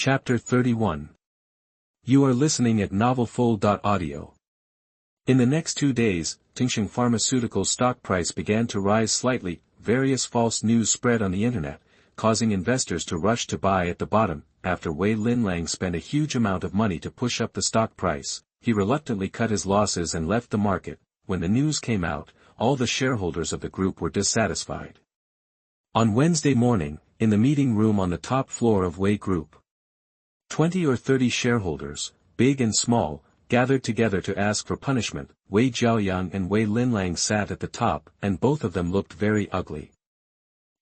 Chapter 31. You are listening at novelfull.audio. In the next 2 days, Dantian Pharmaceuticals stock price began to rise slightly. Various false news spread on the internet, causing investors to rush to buy at the bottom. After Wei Linlang spent a huge amount of money to push up the stock price, he reluctantly cut his losses and left the market. When the news came out, all the shareholders of the group were dissatisfied. On Wednesday morning, in the meeting room on the top floor of Wei Group, 20 or 30 shareholders, big and small, gathered together to ask for punishment. Wei Jiaoyang and Wei Linlang sat at the top, and both of them looked very ugly.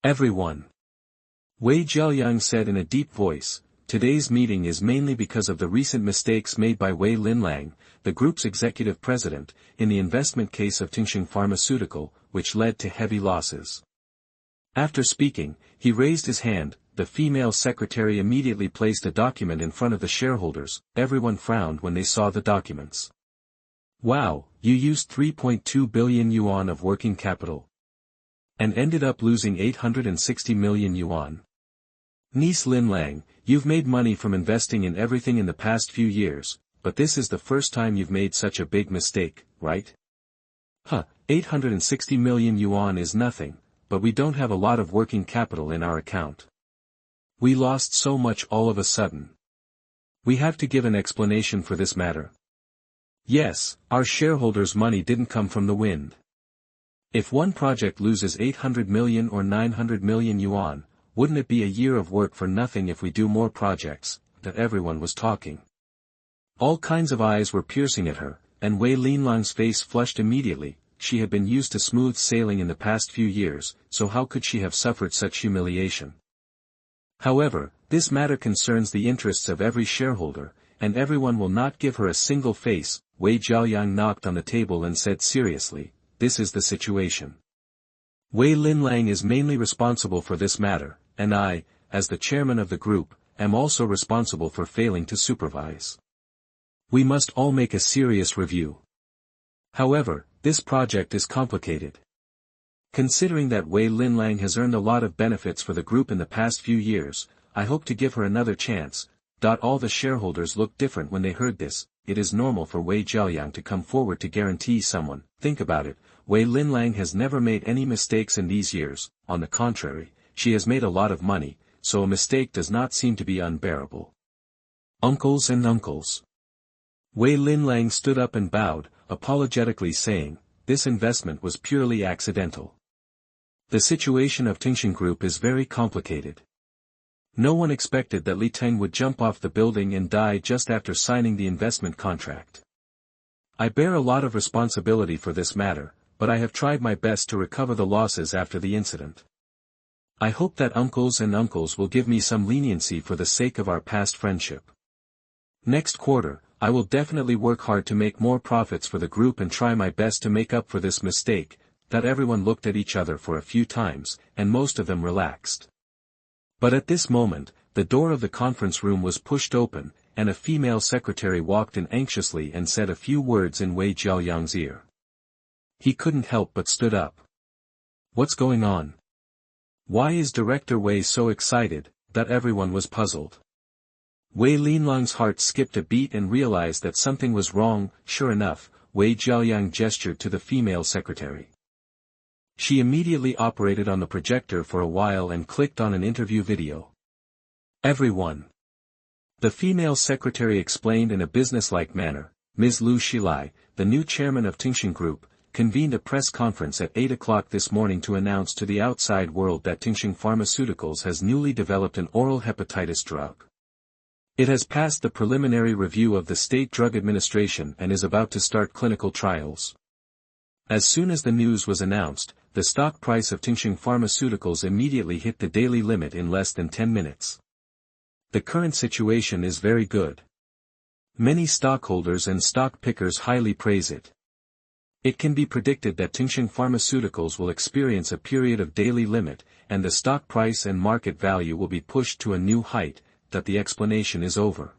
Everyone. Wei Jiaoyang said in a deep voice, today's meeting is mainly because of the recent mistakes made by Wei Linlang, the group's executive president, in the investment case of Dantian Pharmaceutical, which led to heavy losses. After speaking, he raised his hand. The female secretary immediately placed a document in front of the shareholders. Everyone frowned when they saw the documents. Wow, you used 3.2 billion yuan of working capital. And ended up losing 860 million yuan. Niece Linlang, you've made money from investing in everything in the past few years, but this is the first time you've made such a big mistake, right? 860 million yuan is nothing, but we don't have a lot of working capital in our account. We lost so much all of a sudden. We have to give an explanation for this matter. Yes, our shareholders' money didn't come from the wind. If one project loses 800 million or 900 million yuan, wouldn't it be a year of work for nothing if we do more projects? That everyone was talking. All kinds of eyes were piercing at her, and Wei Linlang's face flushed immediately. She had been used to smooth sailing in the past few years, so how could she have suffered such humiliation? However, this matter concerns the interests of every shareholder, and everyone will not give her a single face. Wei Jiaoyang knocked on the table and said seriously, this is the situation. Wei Linlang is mainly responsible for this matter, and I, as the chairman of the group, am also responsible for failing to supervise. We must all make a serious review. However, this project is complicated. Considering that Wei Linlang has earned a lot of benefits for the group in the past few years, I hope to give her another chance. All the shareholders looked different when they heard this. It is normal for Wei Jiaoyang to come forward to guarantee someone. Think about it, Wei Linlang has never made any mistakes in these years. On the contrary, she has made a lot of money, so a mistake does not seem to be unbearable. Uncles and uncles. Wei Linlang stood up and bowed, apologetically saying, this investment was purely accidental. The situation of Dantian Group is very complicated. No one expected that Li Teng would jump off the building and die just after signing the investment contract. I bear a lot of responsibility for this matter, but I have tried my best to recover the losses after the incident. I hope that uncles will give me some leniency for the sake of our past friendship. Next quarter, I will definitely work hard to make more profits for the group and try my best to make up for this mistake. Everyone looked at each other for a few times, and most of them relaxed. But at this moment, the door of the conference room was pushed open, and a female secretary walked in anxiously and said a few words in Wei Jiaoyang's ear. He couldn't help but stood up. What's going on? Why is Director Wei so excited? Everyone was puzzled. Wei Linlang's heart skipped a beat and realized that something was wrong. Sure enough, Wei Jiaoyang gestured to the female secretary. She immediately operated on the projector for a while and clicked on an interview video. Everyone. The female secretary explained in a businesslike manner. Ms. Lu Xilai, the new chairman of Dantian Group, convened a press conference at 8 o'clock this morning to announce to the outside world that Dantian Pharmaceuticals has newly developed an oral hepatitis drug. It has passed the preliminary review of the State Drug Administration and is about to start clinical trials. As soon as the news was announced, the stock price of Dantian Pharmaceuticals immediately hit the daily limit in less than 10 minutes. The current situation is very good. Many stockholders and stock pickers highly praise it. It can be predicted that Dantian Pharmaceuticals will experience a period of daily limit, and the stock price and market value will be pushed to a new height. The explanation is over.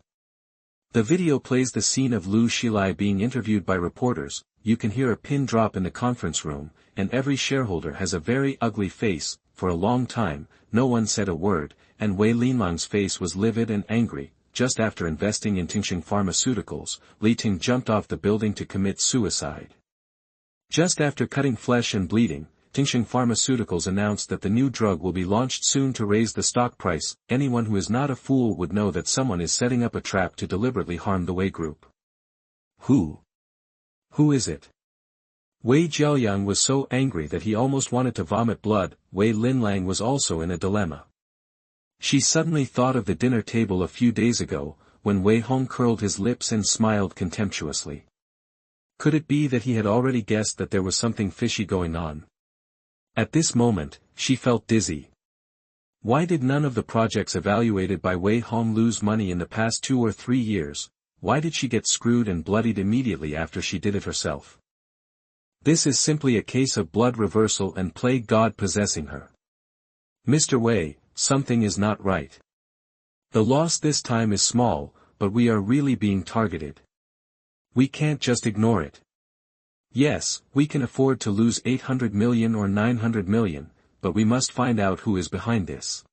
The video plays the scene of Lu Xilai being interviewed by reporters. You can hear a pin drop in the conference room, and every shareholder has a very ugly face. For a long time, no one said a word, and Wei Linlang's face was livid and angry. Just after investing in Tingxing Pharmaceuticals, Li Ting jumped off the building to commit suicide. Just after cutting flesh and bleeding, Tingxing Pharmaceuticals announced that the new drug will be launched soon to raise the stock price. Anyone who is not a fool would know that someone is setting up a trap to deliberately harm the Wei Group. Who is it? Wei Jiaoyang was so angry that he almost wanted to vomit blood. Wei Linlang was also in a dilemma. She suddenly thought of the dinner table a few days ago, when Wei Hong curled his lips and smiled contemptuously. Could it be that he had already guessed that there was something fishy going on? At this moment, she felt dizzy. Why did none of the projects evaluated by Wei Hong lose money in the past 2 or 3 years? Why did she get screwed and bloodied immediately after she did it herself? This is simply a case of blood reversal and plague god possessing her. Mr. Wei, something is not right. The loss this time is small, but we are really being targeted. We can't just ignore it. Yes, we can afford to lose 800 million or 900 million, but we must find out who is behind this.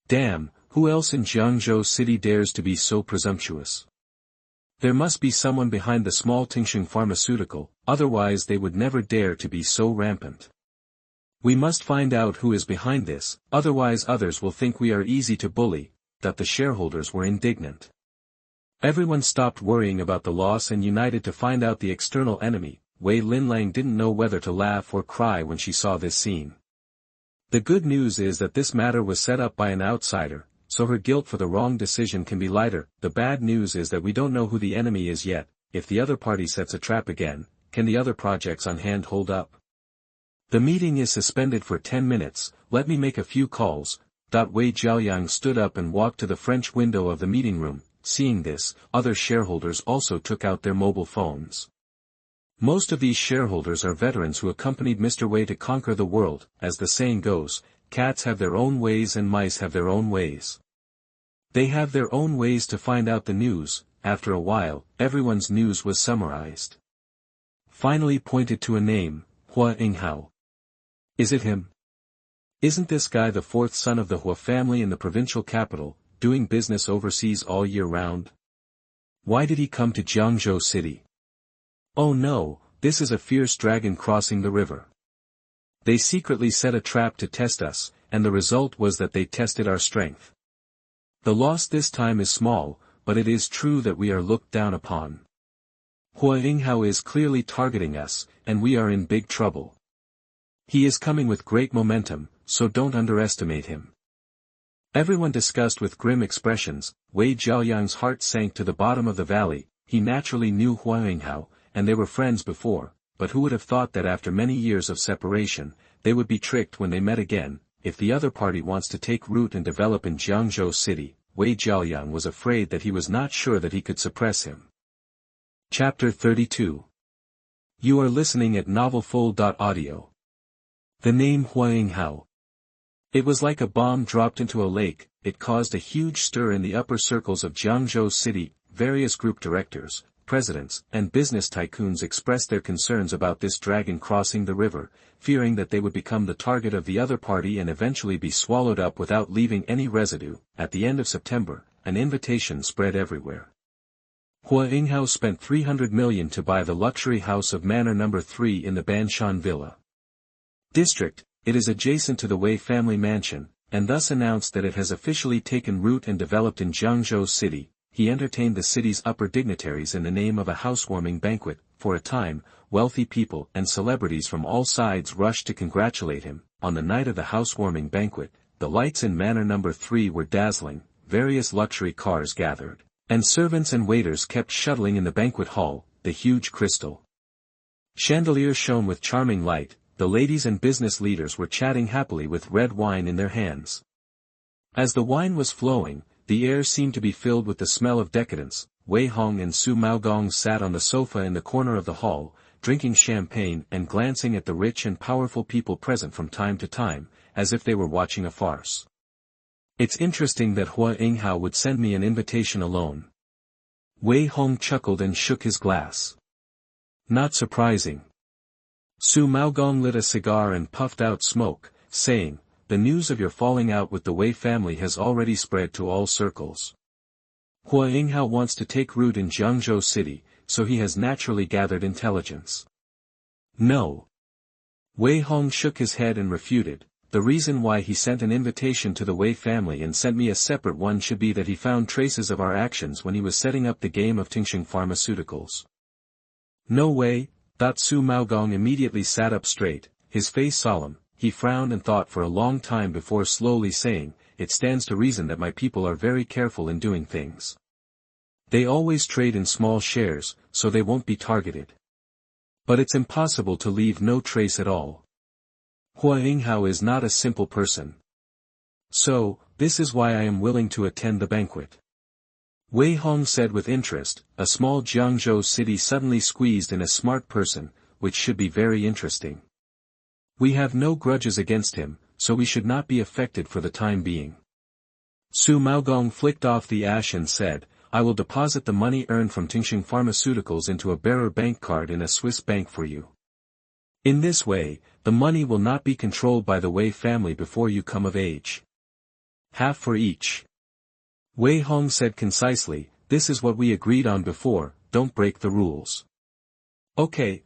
Damn, who else in Jiangzhou City dares to be so presumptuous? There must be someone behind the small Tingxing Pharmaceutical, otherwise they would never dare to be so rampant. We must find out who is behind this, otherwise others will think we are easy to bully. That the shareholders were indignant. Everyone stopped worrying about the loss and united to find out the external enemy. Wei Linlang didn't know whether to laugh or cry when she saw this scene. The good news is that this matter was set up by an outsider, so her guilt for the wrong decision can be lighter. The bad news is that we don't know who the enemy is yet. If the other party sets a trap again, can the other projects on hand hold up? The meeting is suspended for 10 minutes, let me make a few calls. Wei Jiaoyang stood up and walked to the French window of the meeting room. Seeing this, other shareholders also took out their mobile phones. Most of these shareholders are veterans who accompanied Mr. Wei to conquer the world. As the saying goes, cats have their own ways and mice have their own ways. They have their own ways to find out the news. After a while, everyone's news was summarized. Finally pointed to a name, Hua Yinghao. Is it him? Isn't this guy the 4th son of the Hua family in the provincial capital, doing business overseas all year round? Why did he come to Jiangzhou City? Oh no, this is a fierce dragon crossing the river. They secretly set a trap to test us, and the result was that they tested our strength. The loss this time is small, but it is true that we are looked down upon. Hua Yinghao is clearly targeting us, and we are in big trouble. He is coming with great momentum, so don't underestimate him. Everyone discussed with grim expressions. Wei Jiaoyang's heart sank to the bottom of the valley. He naturally knew Hua Yinghao, and they were friends before, but who would have thought that after many years of separation, they would be tricked when they met again? If the other party wants to take root and develop in Jiangzhou City, Wei Jiaoyang was afraid that he was not sure that he could suppress him. Chapter 32. You are listening at novelfull.audio. The name Hua Yinghao. It was like a bomb dropped into a lake. It caused a huge stir in the upper circles of Jiangzhou City. Various group directors, presidents, and business tycoons expressed their concerns about this dragon crossing the river, fearing that they would become the target of the other party and eventually be swallowed up without leaving any residue. At the end of September, an invitation spread everywhere. Hua Yinghao spent 300 million to buy the luxury house of Manor No. 3 in the Banshan Villa district. It is adjacent to the Wei family mansion, and thus announced that it has officially taken root and developed in Jiangzhou City. He entertained the city's upper dignitaries in the name of a housewarming banquet. For a time, wealthy people and celebrities from all sides rushed to congratulate him. On the night of the housewarming banquet, the lights in Manor No. 3 were dazzling, various luxury cars gathered, and servants and waiters kept shuttling in the banquet hall. The huge crystal chandelier shone with charming light. The ladies and business leaders were chatting happily with red wine in their hands. As the wine was flowing, the air seemed to be filled with the smell of decadence. Wei Hong and Su Maogong sat on the sofa in the corner of the hall, drinking champagne and glancing at the rich and powerful people present from time to time, as if they were watching a farce. It's interesting that Hua Yinghao would send me an invitation alone. Wei Hong chuckled and shook his glass. Not surprising. Su Maogong lit a cigar and puffed out smoke, saying, the news of your falling out with the Wei family has already spread to all circles. Hua Yinghao wants to take root in Jiangzhou City, so he has naturally gathered intelligence. No. Wei Hong shook his head and refuted. The reason why he sent an invitation to the Wei family and sent me a separate one should be that he found traces of our actions when he was setting up the game of Tingxing Pharmaceuticals. No way. Su Maogong immediately sat up straight, his face solemn. He frowned and thought for a long time before slowly saying, "It stands to reason that my people are very careful in doing things. They always trade in small shares, so they won't be targeted. But it's impossible to leave no trace at all. Hua Yinghao is not a simple person. So, this is why I am willing to attend the banquet." Wei Hong said with interest. A small Jiangzhou city suddenly squeezed in a smart person, which should be very interesting. We have no grudges against him, so we should not be affected for the time being. Su Maogong flicked off the ash and said, "I will deposit the money earned from Tingxing Pharmaceuticals into a bearer bank card in a Swiss bank for you. In this way, the money will not be controlled by the Wei family before you come of age. Half for each." Wei Hong said concisely, "This is what we agreed on before, don't break the rules." Okay.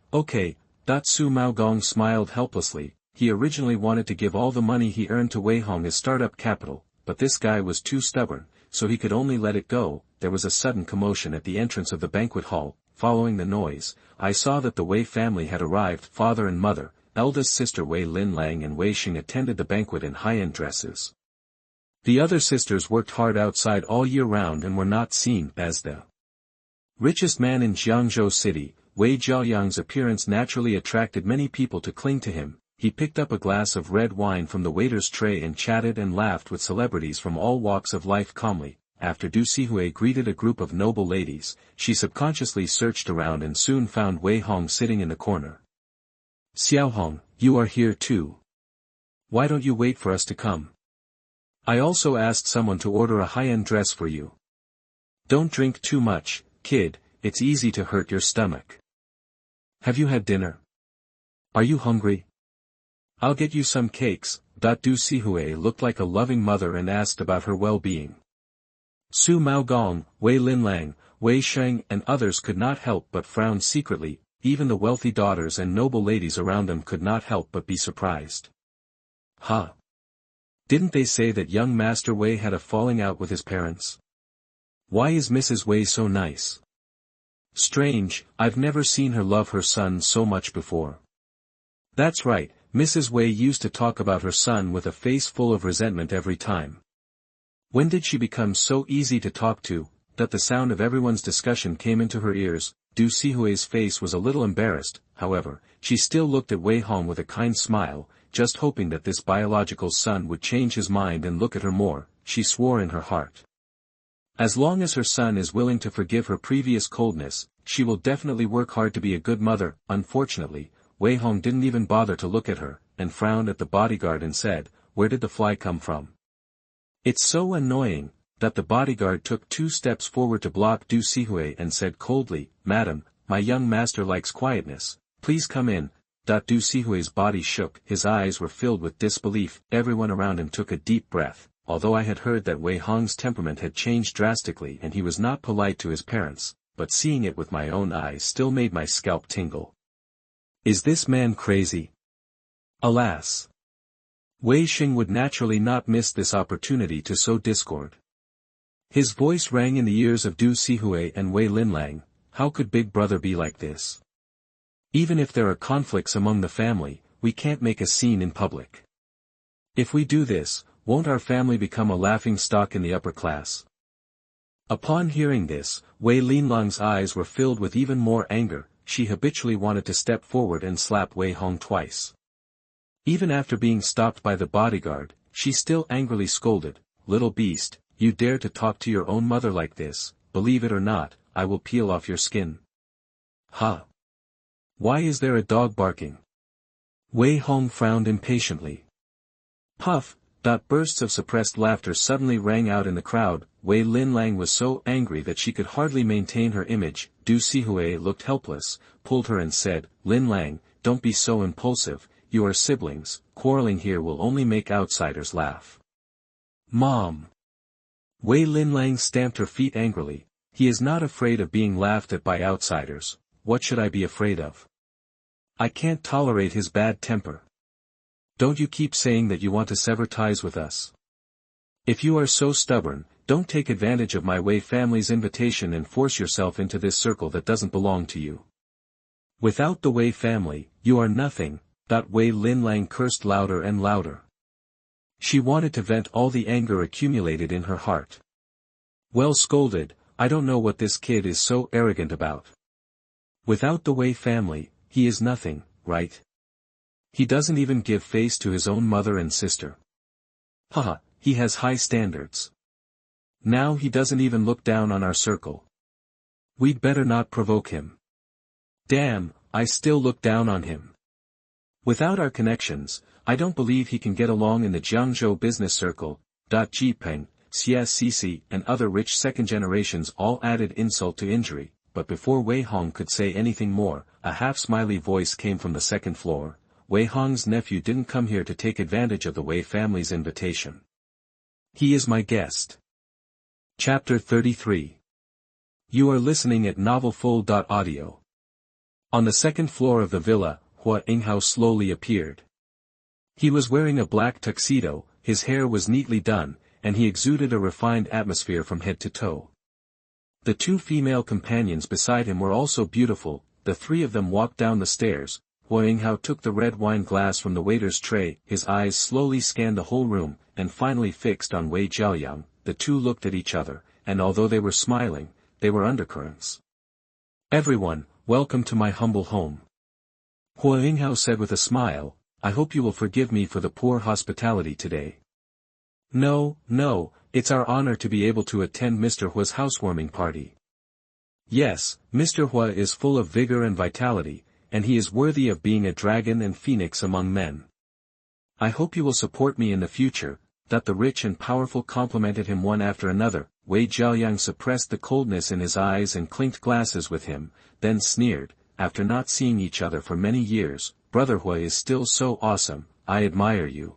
Su Maogong smiled helplessly. He originally wanted to give all the money he earned to Wei Hong as startup capital, but this guy was too stubborn, so he could only let it go. There was a sudden commotion at the entrance of the banquet hall. Following the noise, I saw that the Wei family had arrived. Father and mother, eldest sister Wei Linlang and Wei Xing attended the banquet in high-end dresses. The other sisters worked hard outside all year round and were not seen as the richest man in Jiangzhou City. Wei Jiaoyang's appearance naturally attracted many people to cling to him. He picked up a glass of red wine from the waiter's tray and chatted and laughed with celebrities from all walks of life calmly. After Du Sihui greeted a group of noble ladies, she subconsciously searched around and soon found Wei Hong sitting in the corner. "Xiaohong, you are here too. Why don't you wait for us to come? I also asked someone to order a high-end dress for you. Don't drink too much, kid, it's easy to hurt your stomach. Have you had dinner? Are you hungry? I'll get you some cakes." Du Sihui looked like a loving mother and asked about her well-being. Su Maogong, Wei Linlang, Wei Sheng and others could not help but frown secretly. Even the wealthy daughters and noble ladies around them could not help but be surprised. Huh? Didn't they say that young Master Wei had a falling out with his parents? Why is Mrs. Wei so nice? Strange, I've never seen her love her son so much before. That's right, Mrs. Wei used to talk about her son with a face full of resentment every time. When did she become so easy to talk to? That the sound of everyone's discussion came into her ears. Du Sihui's face was a little embarrassed, however, she still looked at Wei Hong with a kind smile, just hoping that this biological son would change his mind and look at her more. She swore in her heart. As long as her son is willing to forgive her previous coldness, she will definitely work hard to be a good mother. Unfortunately, Wei Hong didn't even bother to look at her, and frowned at the bodyguard and said, "Where did the fly come from?" It's so annoying. That the bodyguard took 2 steps forward to block Du Sihui and said coldly, "Madam, my young master likes quietness, please come in." Du Sihui's body shook, his eyes were filled with disbelief. Everyone around him took a deep breath. Although I had heard that Wei Hong's temperament had changed drastically and he was not polite to his parents, but seeing it with my own eyes still made my scalp tingle. Is this man crazy? Alas! Wei Xing would naturally not miss this opportunity to sow discord. His voice rang in the ears of Du Sihui and Wei Linlang. How could Big Brother be like this? Even if there are conflicts among the family, we can't make a scene in public. If we do this, won't our family become a laughing stock in the upper class? Upon hearing this, Wei Linlang's eyes were filled with even more anger. She habitually wanted to step forward and slap Wei Hong twice. Even after being stopped by the bodyguard, she still angrily scolded, "Little beast, you dare to talk to your own mother like this, believe it or not, I will peel off your skin." Ha! Why is there a dog barking? Wei Hong frowned impatiently. Puff! Bursts of suppressed laughter suddenly rang out in the crowd. Wei Linlang was so angry that she could hardly maintain her image. Du Sihui looked helpless, pulled her and said, "Linlang, don't be so impulsive, you are siblings, quarreling here will only make outsiders laugh. Mom! Wei Linlang stamped her feet angrily. He is not afraid of being laughed at by outsiders, what should I be afraid of? I can't tolerate his bad temper. Don't you keep saying that you want to sever ties with us? If you are so stubborn, don't take advantage of my Wei family's invitation and force yourself into this circle that doesn't belong to you. Without the Wei family, you are nothing. Wei Linlang cursed louder and louder. She wanted to vent all the anger accumulated in her heart. Well scolded, I don't know what this kid is so arrogant about. Without the Wei family, he is nothing, right? He doesn't even give face to his own mother and sister. Haha, he has high standards. Now he doesn't even look down on our circle. We'd better not provoke him. Damn, I still look down on him. Without our connections, I don't believe he can get along in the Jiangzhou business circle. Jipeng, Xia Sisi and other rich second generations all added insult to injury, but before Wei Hong could say anything more, a half-smiley voice came from the second floor. Wei Hong's nephew didn't come here to take advantage of the Wei family's invitation. He is my guest. Chapter 33. You are listening at novelfull.audio. On the second floor of the villa, Hua Yinghao slowly appeared. He was wearing a black tuxedo, his hair was neatly done, and he exuded a refined atmosphere from head to toe. The two female companions beside him were also beautiful. The three of them walked down the stairs. Hua Yinghao took the red wine glass from the waiter's tray, his eyes slowly scanned the whole room, and finally fixed on Wei Jiaoyang. The two looked at each other, and although they were smiling, they were undercurrents. Everyone, welcome to my humble home. Hua Yinghao said with a smile, I hope you will forgive me for the poor hospitality today. No, it's our honor to be able to attend Mr. Hua's housewarming party. Yes, Mr. Hua is full of vigor and vitality, and he is worthy of being a dragon and phoenix among men. I hope you will support me in the future. That the rich and powerful complimented him one after another. Wei Jiaoyang suppressed the coldness in his eyes and clinked glasses with him, then sneered, after not seeing each other for many years, Brother Hua is still so awesome, I admire you.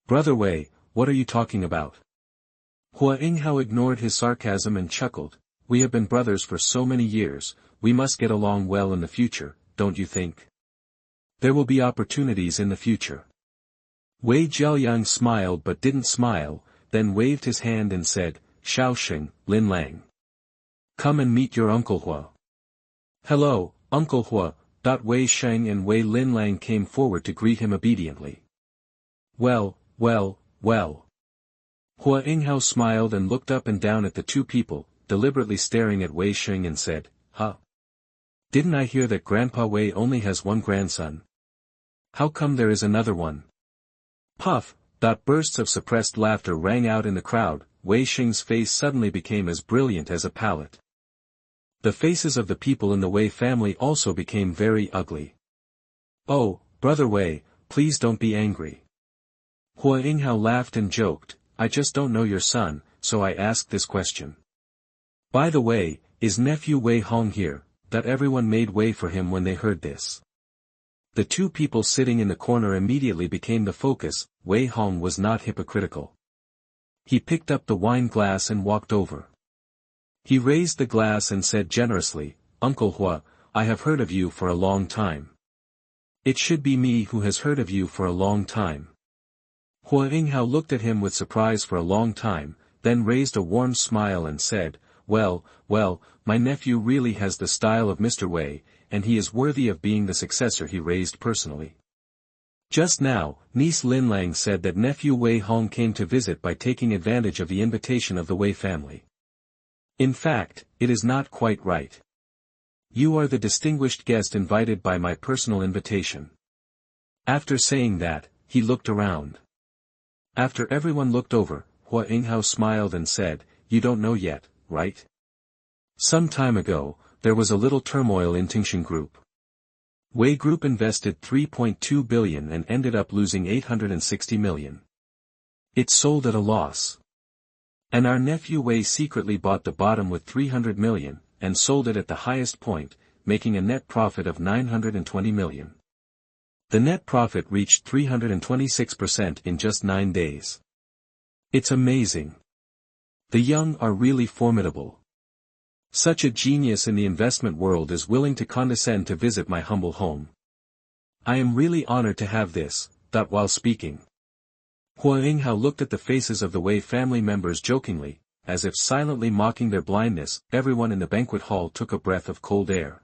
Brother Wei, what are you talking about? Hua Yinghao ignored his sarcasm and chuckled, we have been brothers for so many years, we must get along well in the future, don't you think? There will be opportunities in the future. Wei Jiaoyang smiled but didn't smile, then waved his hand and said, Shaoxing, Linlang. Come and meet your Uncle Hua. Hello, Uncle Hua. Wei Sheng and Wei Linlang came forward to greet him obediently. Well. Hua Yinghao smiled and looked up and down at the two people, deliberately staring at Wei Sheng and said, Huh? Didn't I hear that Grandpa Wei only has one grandson? How come there is another one? Puff. Bursts of suppressed laughter rang out in the crowd. Wei Sheng's face suddenly became as brilliant as a palette. The faces of the people in the Wei family also became very ugly. Oh, Brother Wei, please don't be angry. Hua Yinghao laughed and joked, I just don't know your son, so I asked this question. By the way, is nephew Wei Hong here? That everyone made way for him when they heard this. The two people sitting in the corner immediately became the focus. Wei Hong was not hypocritical. He picked up the wine glass and walked over. He raised the glass and said generously, Uncle Hua, I have heard of you for a long time. It should be me who has heard of you for a long time. Hua Yinghao looked at him with surprise for a long time, then raised a warm smile and said, Well, my nephew really has the style of Mr. Wei, and he is worthy of being the successor he raised personally. Just now, niece Linlang said that nephew Wei Hong came to visit by taking advantage of the invitation of the Wei family. In fact, it is not quite right. You are the distinguished guest invited by my personal invitation. After saying that, he looked around. After everyone looked over, Hua Yinghao smiled and said, You don't know yet, right? Some time ago, there was a little turmoil in Tingshan Group. Wei Group invested 3.2 billion and ended up losing 860 million. It sold at a loss. And our nephew Wei secretly bought the bottom with 300 million, and sold it at the highest point, making a net profit of 920 million. The net profit reached 326% in just 9 days. It's amazing. The young are really formidable. Such a genius in the investment world is willing to condescend to visit my humble home. I am really honored to have this, thought while speaking. Huang Hao looked at the faces of the Wei family members jokingly, as if silently mocking their blindness. Everyone in the banquet hall took a breath of cold air.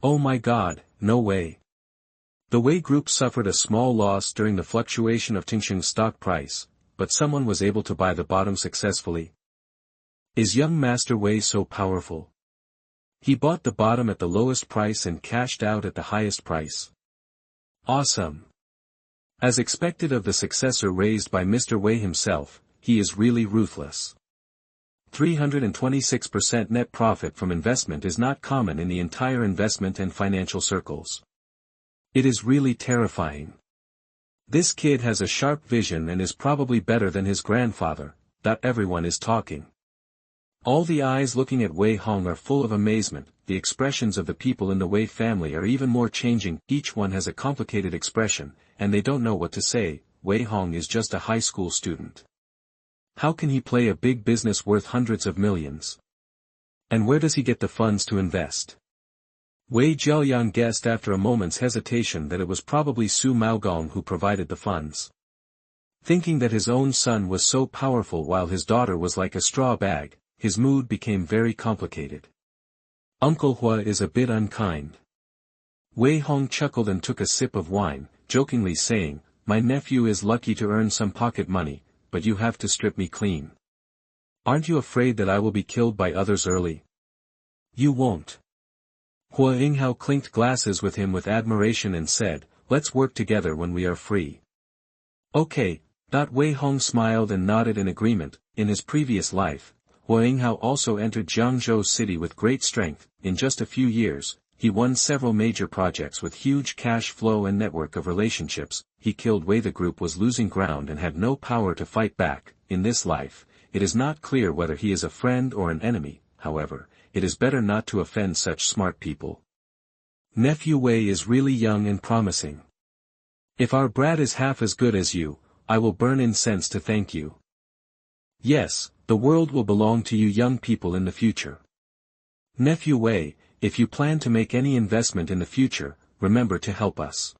Oh my God, no way. The Wei group suffered a small loss during the fluctuation of Tingsheng's stock price, but someone was able to buy the bottom successfully. Is young Master Wei so powerful? He bought the bottom at the lowest price and cashed out at the highest price. Awesome. As expected of the successor raised by Mr. Wei himself, he is really ruthless. 326% net profit from investment is not common in the entire investment and financial circles. It is really terrifying. This kid has a sharp vision and is probably better than his grandfather, that everyone is talking. All the eyes looking at Wei Hong are full of amazement. The expressions of the people in the Wei family are even more changing. Each one has a complicated expression, and they don't know what to say. Wei Hong is just a high school student. How can he play a big business worth hundreds of millions? And where does he get the funds to invest? Wei Jiaoyang guessed after a moment's hesitation that it was probably Su Maogong who provided the funds. Thinking that his own son was so powerful while his daughter was like a straw bag, his mood became very complicated. Uncle Hua is a bit unkind. Wei Hong chuckled and took a sip of wine, jokingly saying, "My nephew is lucky to earn some pocket money, but you have to strip me clean. Aren't you afraid that I will be killed by others early?" "You won't." Hua Yinghao clinked glasses with him with admiration and said, "Let's work together when we are free." Okay. Wei Hong smiled and nodded in agreement. In his previous life, Hua Yinghao also entered Jiangzhou city with great strength. In just a few years, he won several major projects with huge cash flow and network of relationships. He killed Wei. The group was losing ground and had no power to fight back. In this life, it is not clear whether he is a friend or an enemy. However, it is better not to offend such smart people. Nephew Wei is really young and promising. If our brat is half as good as you, I will burn incense to thank you. Yes, the world will belong to you young people in the future. Nephew Wei, if you plan to make any investment in the future, remember to help us.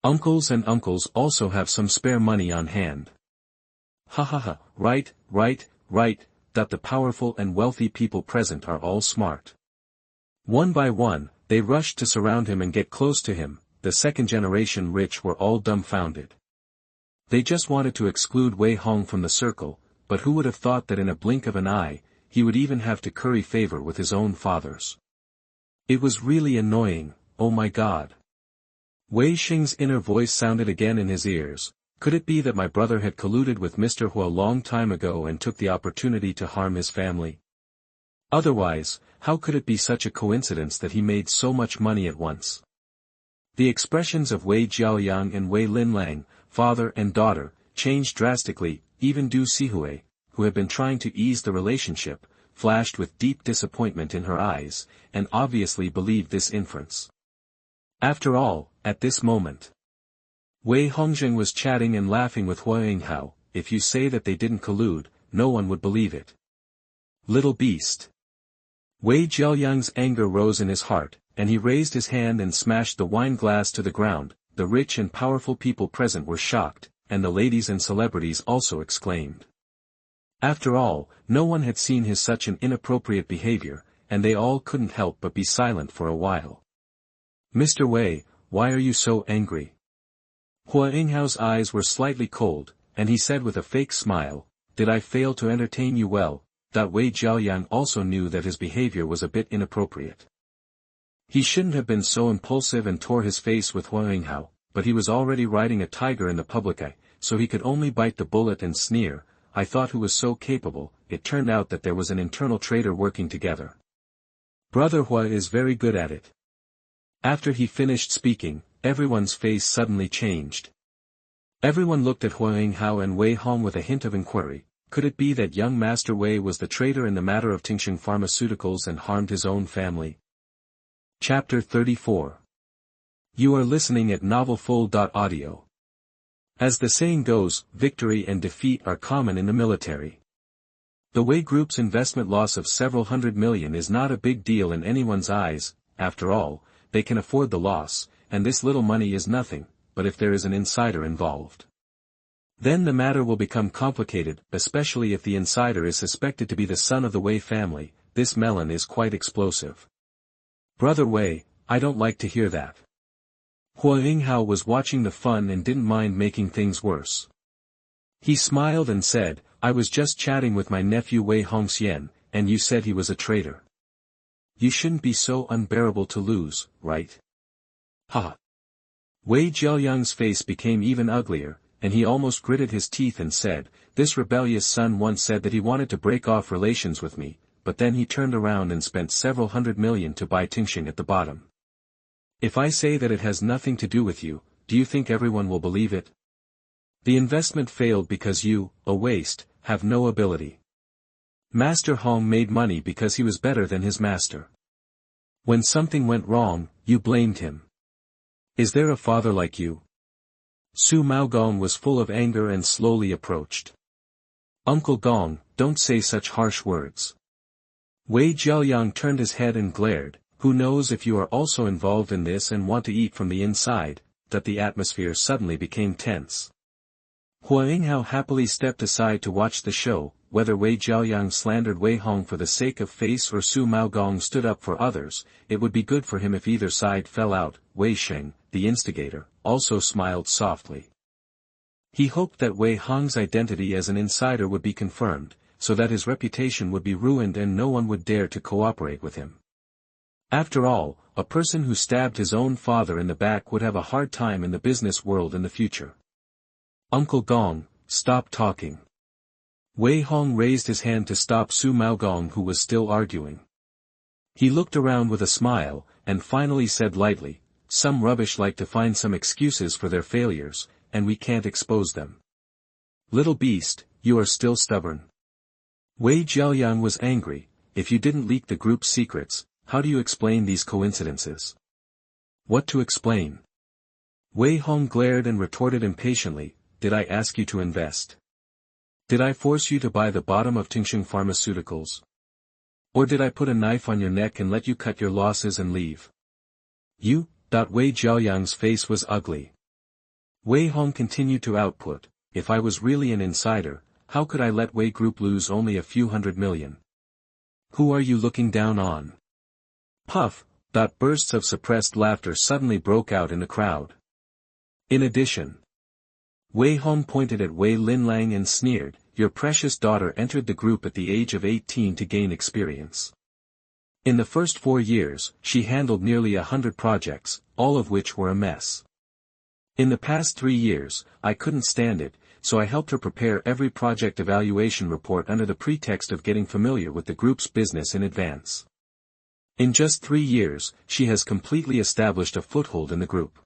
Uncles and uncles also have some spare money on hand. Ha ha ha, right. That the powerful and wealthy people present are all smart. One by one, they rushed to surround him and get close to him. The second generation rich were all dumbfounded. They just wanted to exclude Wei Hong from the circle, but who would have thought that in a blink of an eye, he would even have to curry favor with his own fathers. It was really annoying. Oh my God. Wei Xing's inner voice sounded again in his ears. Could it be that my brother had colluded with Mr. Hua a long time ago and took the opportunity to harm his family? Otherwise, how could it be such a coincidence that he made so much money at once? The expressions of Wei Jiaoyang and Wei Linlang, father and daughter, changed drastically. Even Du Sihue, who had been trying to ease the relationship, flashed with deep disappointment in her eyes, and obviously believed this inference. After all, at this moment, Wei Hongzheng was chatting and laughing with Hua Yinghao. If you say that they didn't collude, no one would believe it. Little beast. Wei Jiaoyang's anger rose in his heart, and he raised his hand and smashed the wine glass to the ground. The rich and powerful people present were shocked, and the ladies and celebrities also exclaimed. After all, no one had seen his such an inappropriate behavior, and they all couldn't help but be silent for a while. Mr. Wei, why are you so angry? Hua Yinghao's eyes were slightly cold, and he said with a fake smile, "Did I fail to entertain you well?" Wei Jiaoyang also knew that his behavior was a bit inappropriate. He shouldn't have been so impulsive and tore his face with Hua Yinghao, but he was already riding a tiger in the public eye, so he could only bite the bullet and sneer. I thought who was so capable. It turned out that there was an internal traitor working together. Brother Hua is very good at it. After he finished speaking, everyone's face suddenly changed. Everyone looked at Hua Yinghao and Wei Hong with a hint of inquiry. Could it be that young Master Wei was the traitor in the matter of Tingsheng Pharmaceuticals and harmed his own family? Chapter 34. You are listening at novelfull.audio. As the saying goes, victory and defeat are common in the military. The Wei Group's investment loss of several hundred million is not a big deal in anyone's eyes. After all, they can afford the loss, and this little money is nothing, but if there is an insider involved, then the matter will become complicated, especially if the insider is suspected to be the son of the Wei family. This melon is quite explosive. Brother Wei, I don't like to hear that. Hua Yinghao was watching the fun and didn't mind making things worse. He smiled and said, I was just chatting with my nephew Wei Hongxian, and you said he was a traitor. You shouldn't be so unbearable to lose, right? Ha! Wei Jiaoyang's face became even uglier, and he almost gritted his teeth and said, this rebellious son once said that he wanted to break off relations with me, but then he turned around and spent several hundred million to buy Tingxing at the bottom. If I say that it has nothing to do with you, do you think everyone will believe it? The investment failed because you, a waste, have no ability. Master Hong made money because he was better than his master. When something went wrong, you blamed him. Is there a father like you? Su Maogong was full of anger and slowly approached. Uncle Gong, don't say such harsh words. Wei Jiaoyang turned his head and glared. Who knows if you are also involved in this and want to eat from the inside, that the atmosphere suddenly became tense. Hua Yinghao happily stepped aside to watch the show. Whether Wei Jiaoyang slandered Wei Hong for the sake of face or Su Maogong stood up for others, it would be good for him if either side fell out. Wei Sheng, the instigator, also smiled softly. He hoped that Wei Hong's identity as an insider would be confirmed, so that his reputation would be ruined and no one would dare to cooperate with him. After all, a person who stabbed his own father in the back would have a hard time in the business world in the future. Uncle Gong, stop talking. Wei Hong raised his hand to stop Su Maogong, who was still arguing. He looked around with a smile, and finally said lightly, some rubbish like to find some excuses for their failures, and we can't expose them. Little beast, you are still stubborn. Wei Jiaoyang was angry. If you didn't leak the group's secrets, how do you explain these coincidences? What to explain? Wei Hong glared and retorted impatiently, did I ask you to invest? Did I force you to buy the bottom of Tingxing Pharmaceuticals? Or did I put a knife on your neck and let you cut your losses and leave? You? Wei Jiaoyang's face was ugly. Wei Hong continued to output, if I was really an insider, how could I let Wei Group lose only a few hundred million? Who are you looking down on? Puff! Bursts of suppressed laughter suddenly broke out in the crowd. In addition, Wei Hong pointed at Wei Linlang and sneered, your precious daughter entered the group at the age of 18 to gain experience. In the first 4 years, she handled nearly 100 projects, all of which were a mess. In the past 3 years, I couldn't stand it, so I helped her prepare every project evaluation report under the pretext of getting familiar with the group's business in advance. In just 3 years, she has completely established a foothold in the group.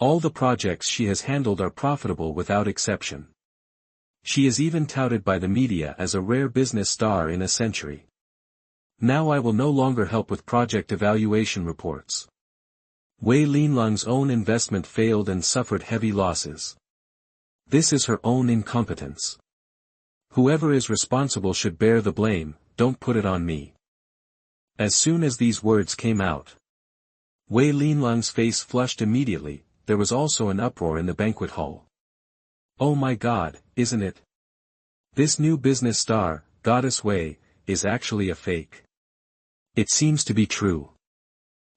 All the projects she has handled are profitable without exception. She is even touted by the media as a rare business star in a century. Now I will no longer help with project evaluation reports. Wei Linlang's own investment failed and suffered heavy losses. This is her own incompetence. Whoever is responsible should bear the blame, don't put it on me. As soon as these words came out, Wei Linlang's face flushed immediately. There was also an uproar in the banquet hall. Oh my God, isn't it? This new business star, Goddess Wei, is actually a fake. It seems to be true.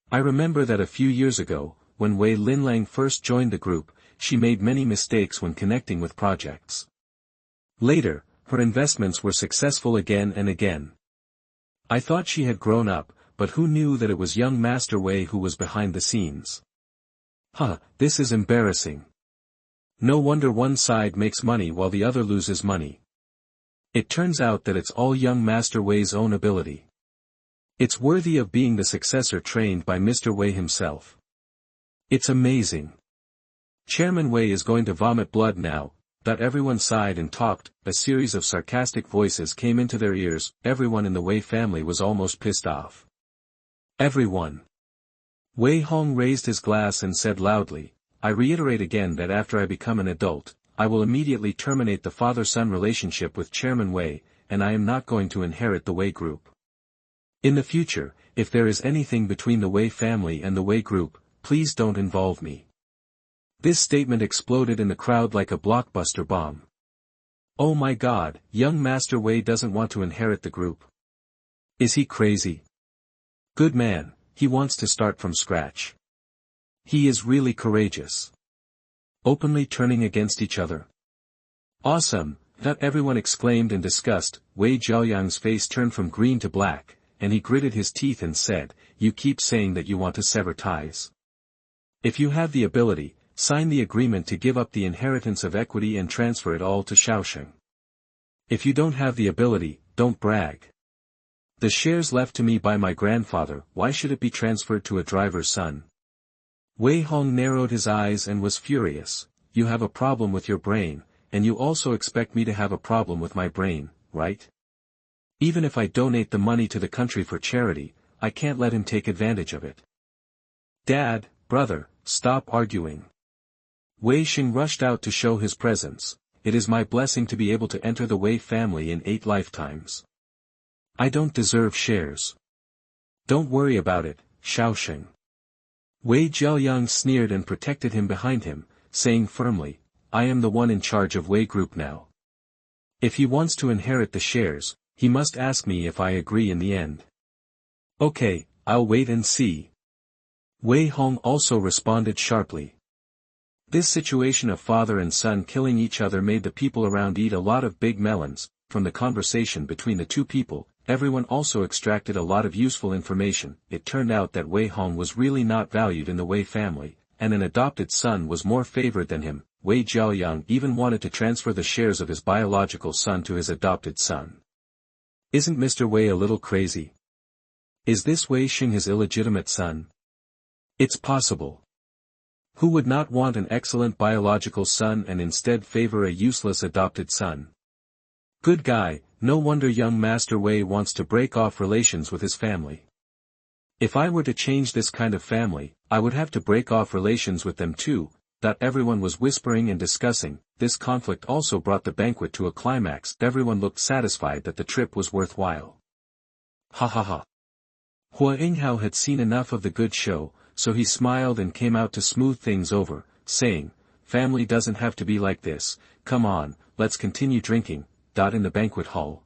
I remember that a few years ago, when Wei Linlang first joined the group, she made many mistakes when connecting with projects. Later, her investments were successful again and again. I thought she had grown up, but who knew that it was young Master Wei who was behind the scenes? This is embarrassing. No wonder one side makes money while the other loses money. It turns out that it's all young Master Wei's own ability. It's worthy of being the successor trained by Mr. Wei himself. It's amazing. Chairman Wei is going to vomit blood now. Everyone sighed and talked. A series of sarcastic voices came into their ears. Everyone in the Wei family was almost pissed off. Everyone. Wei Hong raised his glass and said loudly, I reiterate again that after I become an adult, I will immediately terminate the father-son relationship with Chairman Wei, and I am not going to inherit the Wei group. In the future, if there is anything between the Wei family and the Wei group, please don't involve me. This statement exploded in the crowd like a blockbuster bomb. Oh my God, young Master Wei doesn't want to inherit the group. Is he crazy? Good man, he wants to start from scratch. He is really courageous. Openly turning against each other. Awesome, that everyone exclaimed in disgust. Wei Jiaoyang's face turned from green to black, and he gritted his teeth and said, You keep saying that you want to sever ties. If you have the ability, sign the agreement to give up the inheritance of equity and transfer it all to Shaosheng. If you don't have the ability, don't brag. The shares left to me by my grandfather, why should it be transferred to a driver's son? Wei Hong narrowed his eyes and was furious. You have a problem with your brain, and you also expect me to have a problem with my brain, right? Even if I donate the money to the country for charity, I can't let him take advantage of it. Dad, brother, stop arguing. Wei Xing rushed out to show his presence. It is my blessing to be able to enter the Wei family in 8 lifetimes. I don't deserve shares. Don't worry about it, Shaosheng. Wei Jiaoyang sneered and protected him behind him, saying firmly, I am the one in charge of Wei Group now. If he wants to inherit the shares, he must ask me if I agree in the end. Okay, I'll wait and see. Wei Hong also responded sharply. This situation of father and son killing each other made the people around eat a lot of big melons. From the conversation between the two people, everyone also extracted a lot of useful information. It turned out that Wei Hong was really not valued in the Wei family, and an adopted son was more favored than him. Wei Jiaoyang even wanted to transfer the shares of his biological son to his adopted son. Isn't Mr. Wei a little crazy? Is this Wei Xing his illegitimate son? It's possible. Who would not want an excellent biological son and instead favor a useless adopted son? Good guy, no wonder young Master Wei wants to break off relations with his family. If I were to change this kind of family, I would have to break off relations with them too. That everyone was whispering and discussing. This conflict also brought the banquet to a climax. Everyone looked satisfied that the trip was worthwhile. Ha ha ha. Hua Yinghao had seen enough of the good show, so he smiled and came out to smooth things over, saying, Family doesn't have to be like this, come on, let's continue drinking. In the banquet hall.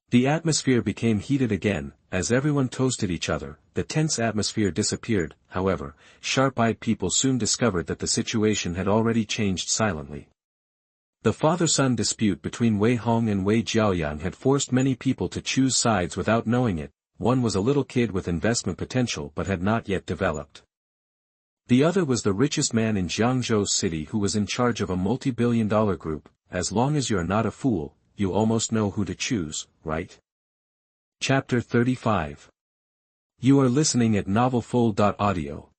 The atmosphere became heated again, as everyone toasted each other. The tense atmosphere disappeared, however. Sharp-eyed people soon discovered that the situation had already changed silently. The father-son dispute between Wei Hong and Wei Jiaoyang had forced many people to choose sides without knowing it. One was a little kid with investment potential but had not yet developed. The other was the richest man in Jiangzhou City who was in charge of a multi-billion-dollar group. As long as you're not a fool, you almost know who to choose, right? Chapter 35. You are listening at novelfull.audio.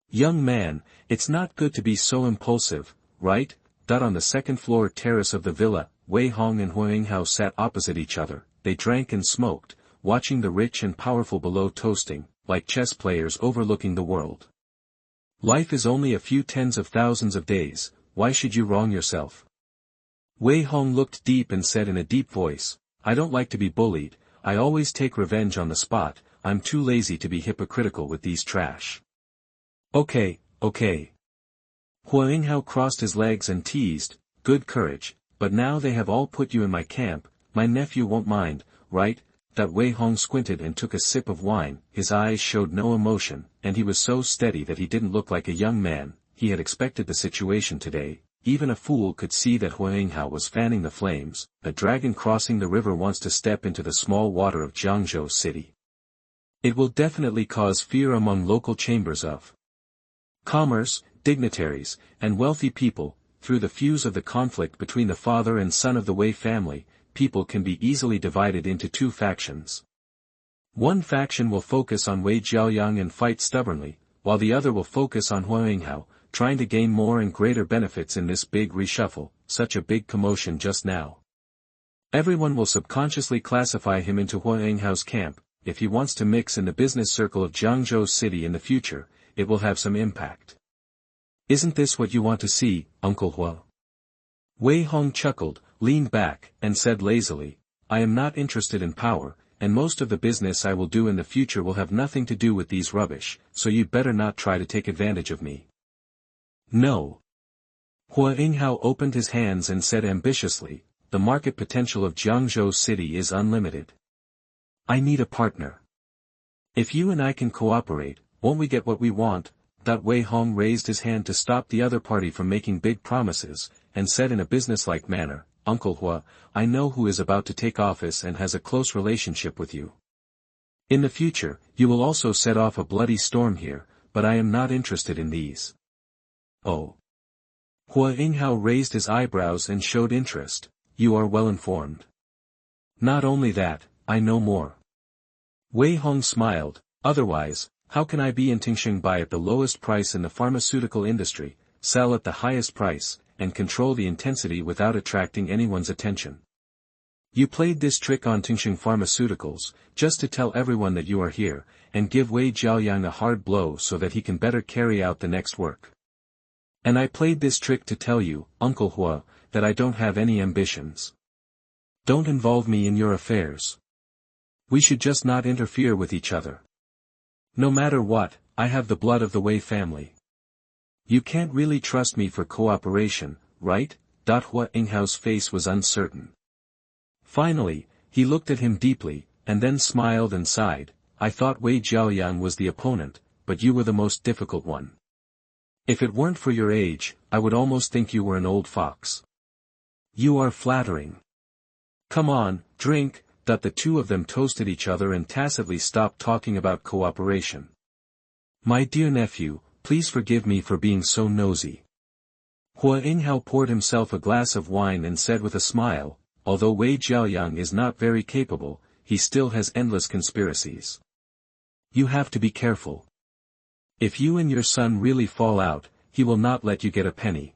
Young man, it's not good to be so impulsive, right? On the second-floor terrace of the villa, Wei Hong and Hua Yinghao sat opposite each other. They drank and smoked, watching the rich and powerful below toasting, like chess players overlooking the world. Life is only a few tens of thousands of days, why should you wrong yourself? Wei Hong looked deep and said in a deep voice, I don't like to be bullied, I always take revenge on the spot, I'm too lazy to be hypocritical with these trash. Okay. Hua Yinghao crossed his legs and teased, good courage, but now they have all put you in my camp, my nephew won't mind, right? That Wei Hong squinted and took a sip of wine, his eyes showed no emotion, and he was so steady that he didn't look like a young man. He had expected the situation today. Even a fool could see that Hua Yinghao was fanning the flames. A dragon crossing the river wants to step into the small water of Jiangzhou City. It will definitely cause fear among local chambers of commerce, dignitaries, and wealthy people. Through the fuse of the conflict between the father and son of the Wei family, people can be easily divided into 2 factions. One faction will focus on Wei Jiaoyang and fight stubbornly, while the other will focus on Hua Yinghao, trying to gain more and greater benefits in this big reshuffle. Such a big commotion just now. Everyone will subconsciously classify him into Hua Yinghao's camp. if he wants to mix in the business circle of Jiangzhou City in the future, it will have some impact. Isn't this what you want to see, Uncle Hua? Wei Hong chuckled, leaned back, and said lazily, I am not interested in power, and most of the business I will do in the future will have nothing to do with these rubbish, so you'd better not try to take advantage of me. No. Hua Yinghao opened his hands and said ambitiously, the market potential of Jiangzhou City is unlimited. I need a partner. If you and I can cooperate, won't we get what we want? Wei Hong raised his hand to stop the other party from making big promises, and said in a businesslike manner, Uncle Hua, I know who is about to take office and has a close relationship with you. In the future, you will also set off a bloody storm here, but I am not interested in these. Oh. Hua Yinghao raised his eyebrows and showed interest. You are well informed. Not only that, I know more. Wei Hong smiled, otherwise, how can I be in Tingsheng buy at the lowest price in the pharmaceutical industry, sell at the highest price, and control the intensity without attracting anyone's attention? You played this trick on Tingsheng Pharmaceuticals, just to tell everyone that you are here, and give Wei Jiaoyang a hard blow so that he can better carry out the next work. And I played this trick to tell you, Uncle Hua, that I don't have any ambitions. Don't involve me in your affairs. We should just not interfere with each other. No matter what, I have the blood of the Wei family. You can't really trust me for cooperation, right? Hua Yinghao's face was uncertain. Finally, he looked at him deeply, and then smiled and sighed. I thought Wei Jiaoyang was the opponent, but you were the most difficult one. If it weren't for your age, I would almost think you were an old fox. You are flattering. Come on, drink. The two of them toasted each other and tacitly stopped talking about cooperation. My dear nephew, please forgive me for being so nosy. Hua Yinghao poured himself a glass of wine and said with a smile, although Wei Jiaoyang is not very capable, he still has endless conspiracies. You have to be careful. If you and your son really fall out, he will not let you get a penny.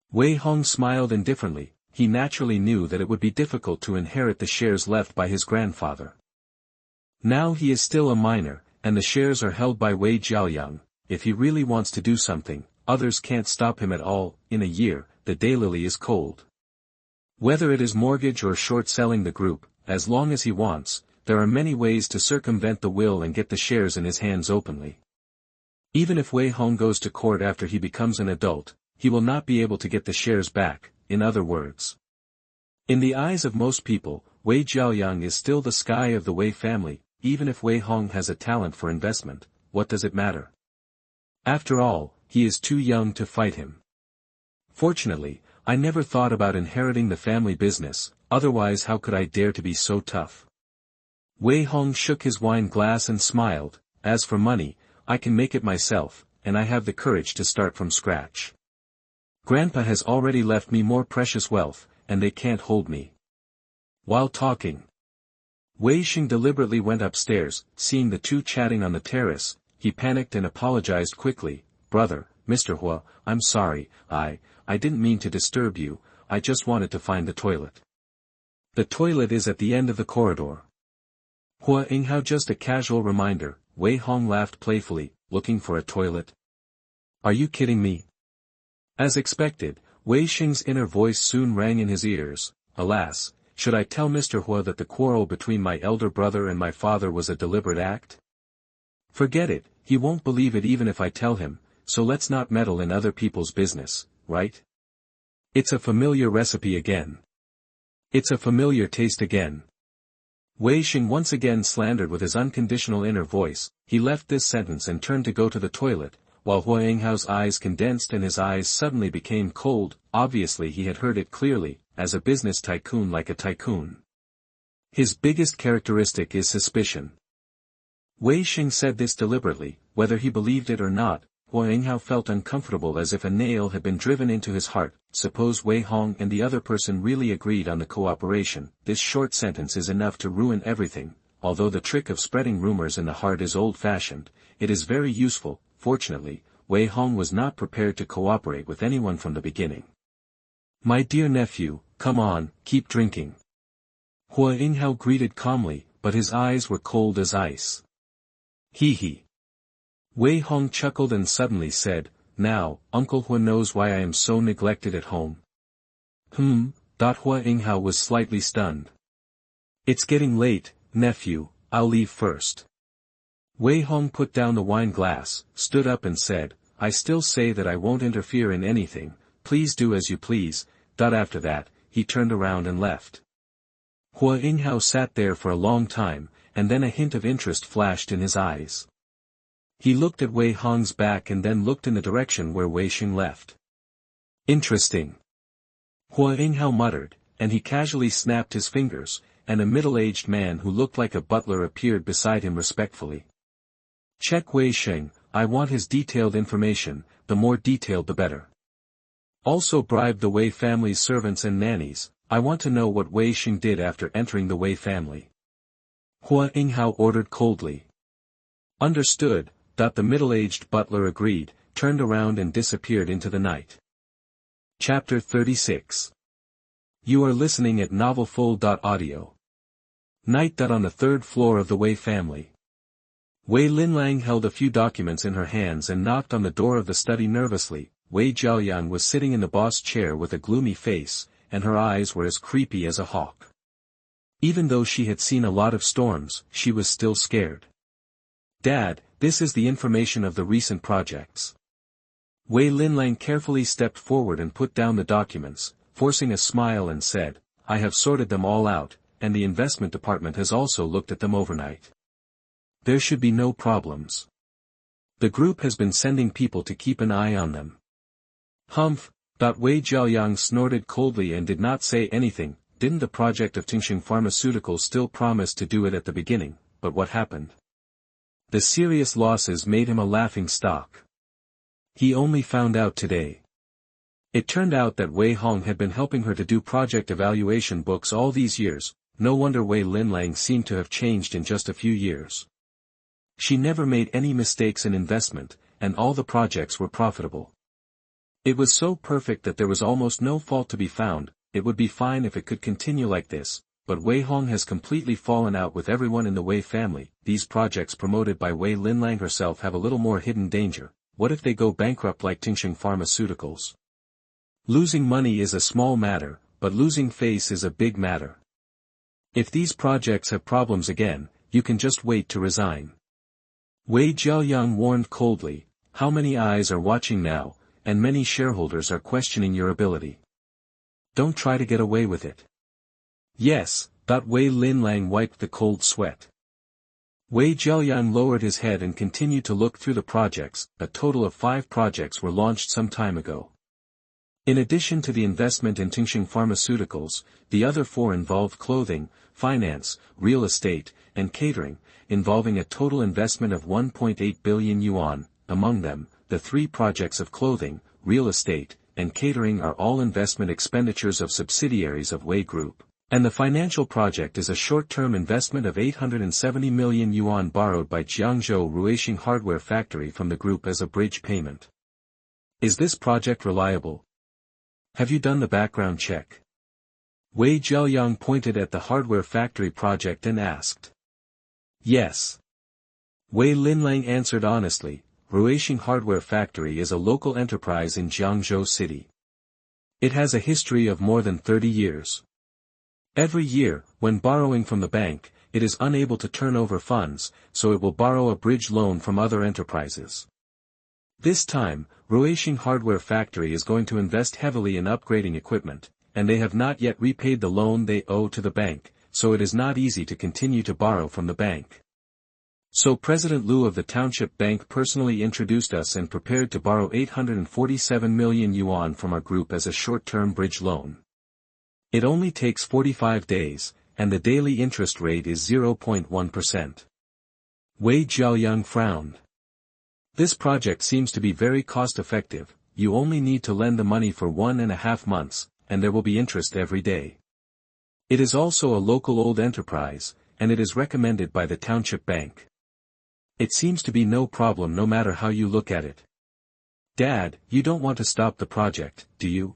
Wei Hong smiled indifferently. He naturally knew that it would be difficult to inherit the shares left by his grandfather. Now he is still a minor, and the shares are held by Wei Jiaoyang. If he really wants to do something, others can't stop him at all. In a year, the daylily is cold. Whether it is mortgage or short-selling the group, as long as he wants, there are many ways to circumvent the will and get the shares in his hands openly. Even if Wei Hong goes to court after he becomes an adult, he will not be able to get the shares back. In other words, in the eyes of most people, Wei Jiaoyang is still the sky of the Wei family. Even if Wei Hong has a talent for investment, what does it matter? After all, he is too young to fight him. Fortunately, I never thought about inheriting the family business, otherwise how could I dare to be so tough? Wei Hong shook his wine glass and smiled. As for money, I can make it myself, and I have the courage to start from scratch. Grandpa has already left me more precious wealth, and they can't hold me. While talking, Wei Xing deliberately went upstairs. Seeing the two chatting on the terrace, he panicked and apologized quickly. Brother, Mr. Hua, I'm sorry, I didn't mean to disturb you, I just wanted to find the toilet. The toilet is at the end of the corridor. Hua Yinghao, just a casual reminder. Wei Hong laughed playfully, looking for a toilet? Are you kidding me? As expected, Wei Xing's inner voice soon rang in his ears. Alas, should I tell Mr. Hua that the quarrel between my elder brother and my father was a deliberate act? Forget it, he won't believe it even if I tell him, so let's not meddle in other people's business, right? It's a familiar recipe again. It's a familiar taste again. Wei Xing once again slandered with his unconditional inner voice. He left this sentence and turned to go to the toilet, while Hua Yinghao's eyes condensed and his eyes suddenly became cold. Obviously he had heard it clearly, as a business tycoon like a tycoon. His biggest characteristic is suspicion. Wei Xing said this deliberately. Whether he believed it or not, Hua Yinghao felt uncomfortable, as if a nail had been driven into his heart. Suppose Wei Hong and the other person really agreed on the cooperation, this short sentence is enough to ruin everything. Although the trick of spreading rumors in the heart is old-fashioned, it is very useful. Fortunately, Wei Hong was not prepared to cooperate with anyone from the beginning. My dear nephew, come on, keep drinking. Hua Yinghao greeted calmly. but his eyes were cold as ice. Hee hee. Wei Hong chuckled and suddenly said, "Now, Uncle Hua knows why I am so neglected at home." Hua Yinghao was slightly stunned. "It's getting late, nephew, I'll leave first." Wei Hong put down the wine glass, stood up and said, "I still say that I won't interfere in anything, please do as you please." After that, he turned around and left. Hua Yinghao sat there for a long time, and then a hint of interest flashed in his eyes. He looked at Wei Hong's back and then looked in the direction where Wei Xing left. "Interesting," Hua Yinghao muttered, and he casually snapped his fingers, and a middle-aged man who looked like a butler appeared beside him respectfully. "Check Wei Xing, I want his detailed information, the more detailed the better. Also bribe the Wei family's servants and nannies, I want to know what Wei Xing did after entering the Wei family." Hua Yinghao ordered coldly. "Understood." The middle-aged butler agreed, turned around and disappeared into the night. Chapter 36. You are listening at novelfull.audio. Night. On the third floor of the Wei family. Wei Linlang held a few documents in her hands and knocked on the door of the study nervously. Wei Jiaoyang was sitting in the boss chair with a gloomy face, and her eyes were as creepy as a hawk. Even though she had seen a lot of storms, she was still scared. "Dad, this is the information of the recent projects." Wei Linlang carefully stepped forward and put down the documents, forcing a smile and said, "I have sorted them all out, and the investment department has also looked at them overnight. There should be no problems. The group has been sending people to keep an eye on them." "Humph." Wei Jiaoyang snorted coldly and did not say anything. Didn't the project of Tingxing Pharmaceuticals still promise to do it at the beginning? But what happened? The serious losses made him a laughing stock. He only found out today. It turned out that Wei Hong had been helping her to do project evaluation books all these years. No wonder Wei Linlang seemed to have changed in just a few years. She never made any mistakes in investment, and all the projects were profitable. It was so perfect that there was almost no fault to be found. It would be fine if it could continue like this, but Wei Hong has completely fallen out with everyone in the Wei family. These projects promoted by Wei Linlang herself have a little more hidden danger. What if they go bankrupt like Tingxing Pharmaceuticals? Losing money is a small matter, but losing face is a big matter. If these projects have problems again, you can just wait to resign. Wei Jiaoyang warned coldly, "How many eyes are watching now, and many shareholders are questioning your ability. Don't try to get away with it." "Yes." Wei Linlang wiped the cold sweat. Wei Jiaoyang lowered his head and continued to look through the projects. A total of 5 projects were launched some time ago. In addition to the investment in Tingxing Pharmaceuticals, the other 4 involved clothing, finance, real estate, and catering, involving a total investment of 1.8 billion yuan. Among them, the 3 projects of clothing, real estate, and catering are all investment expenditures of subsidiaries of Wei Group, and the financial project is a short-term investment of 870 million yuan borrowed by Jiangzhou Ruixing Hardware Factory from the group as a bridge payment. Is this project reliable? Have you done the background check? Wei Jiaoyang pointed at the hardware factory project and asked. Yes. Wei Linlang answered honestly. Ruixing Hardware Factory is a local enterprise in Jiangzhou City. It has a history of more than 30 years. Every year, when borrowing from the bank, it is unable to turn over funds, so it will borrow a bridge loan from other enterprises. This time, Ruixing Hardware Factory is going to invest heavily in upgrading equipment, and they have not yet repaid the loan they owe to the bank, so it is not easy to continue to borrow from the bank. So President Liu of the Township Bank personally introduced us and prepared to borrow 847 million yuan from our group as a short-term bridge loan. It only takes 45 days, and the daily interest rate is 0.1%. Wei Jiaoyang frowned. This project seems to be very cost-effective. You only need to lend the money for 1.5 months, and there will be interest every day. It is also a local old enterprise, and it is recommended by the Township Bank. It seems to be no problem no matter how you look at it. Dad, you don't want to stop the project, do you?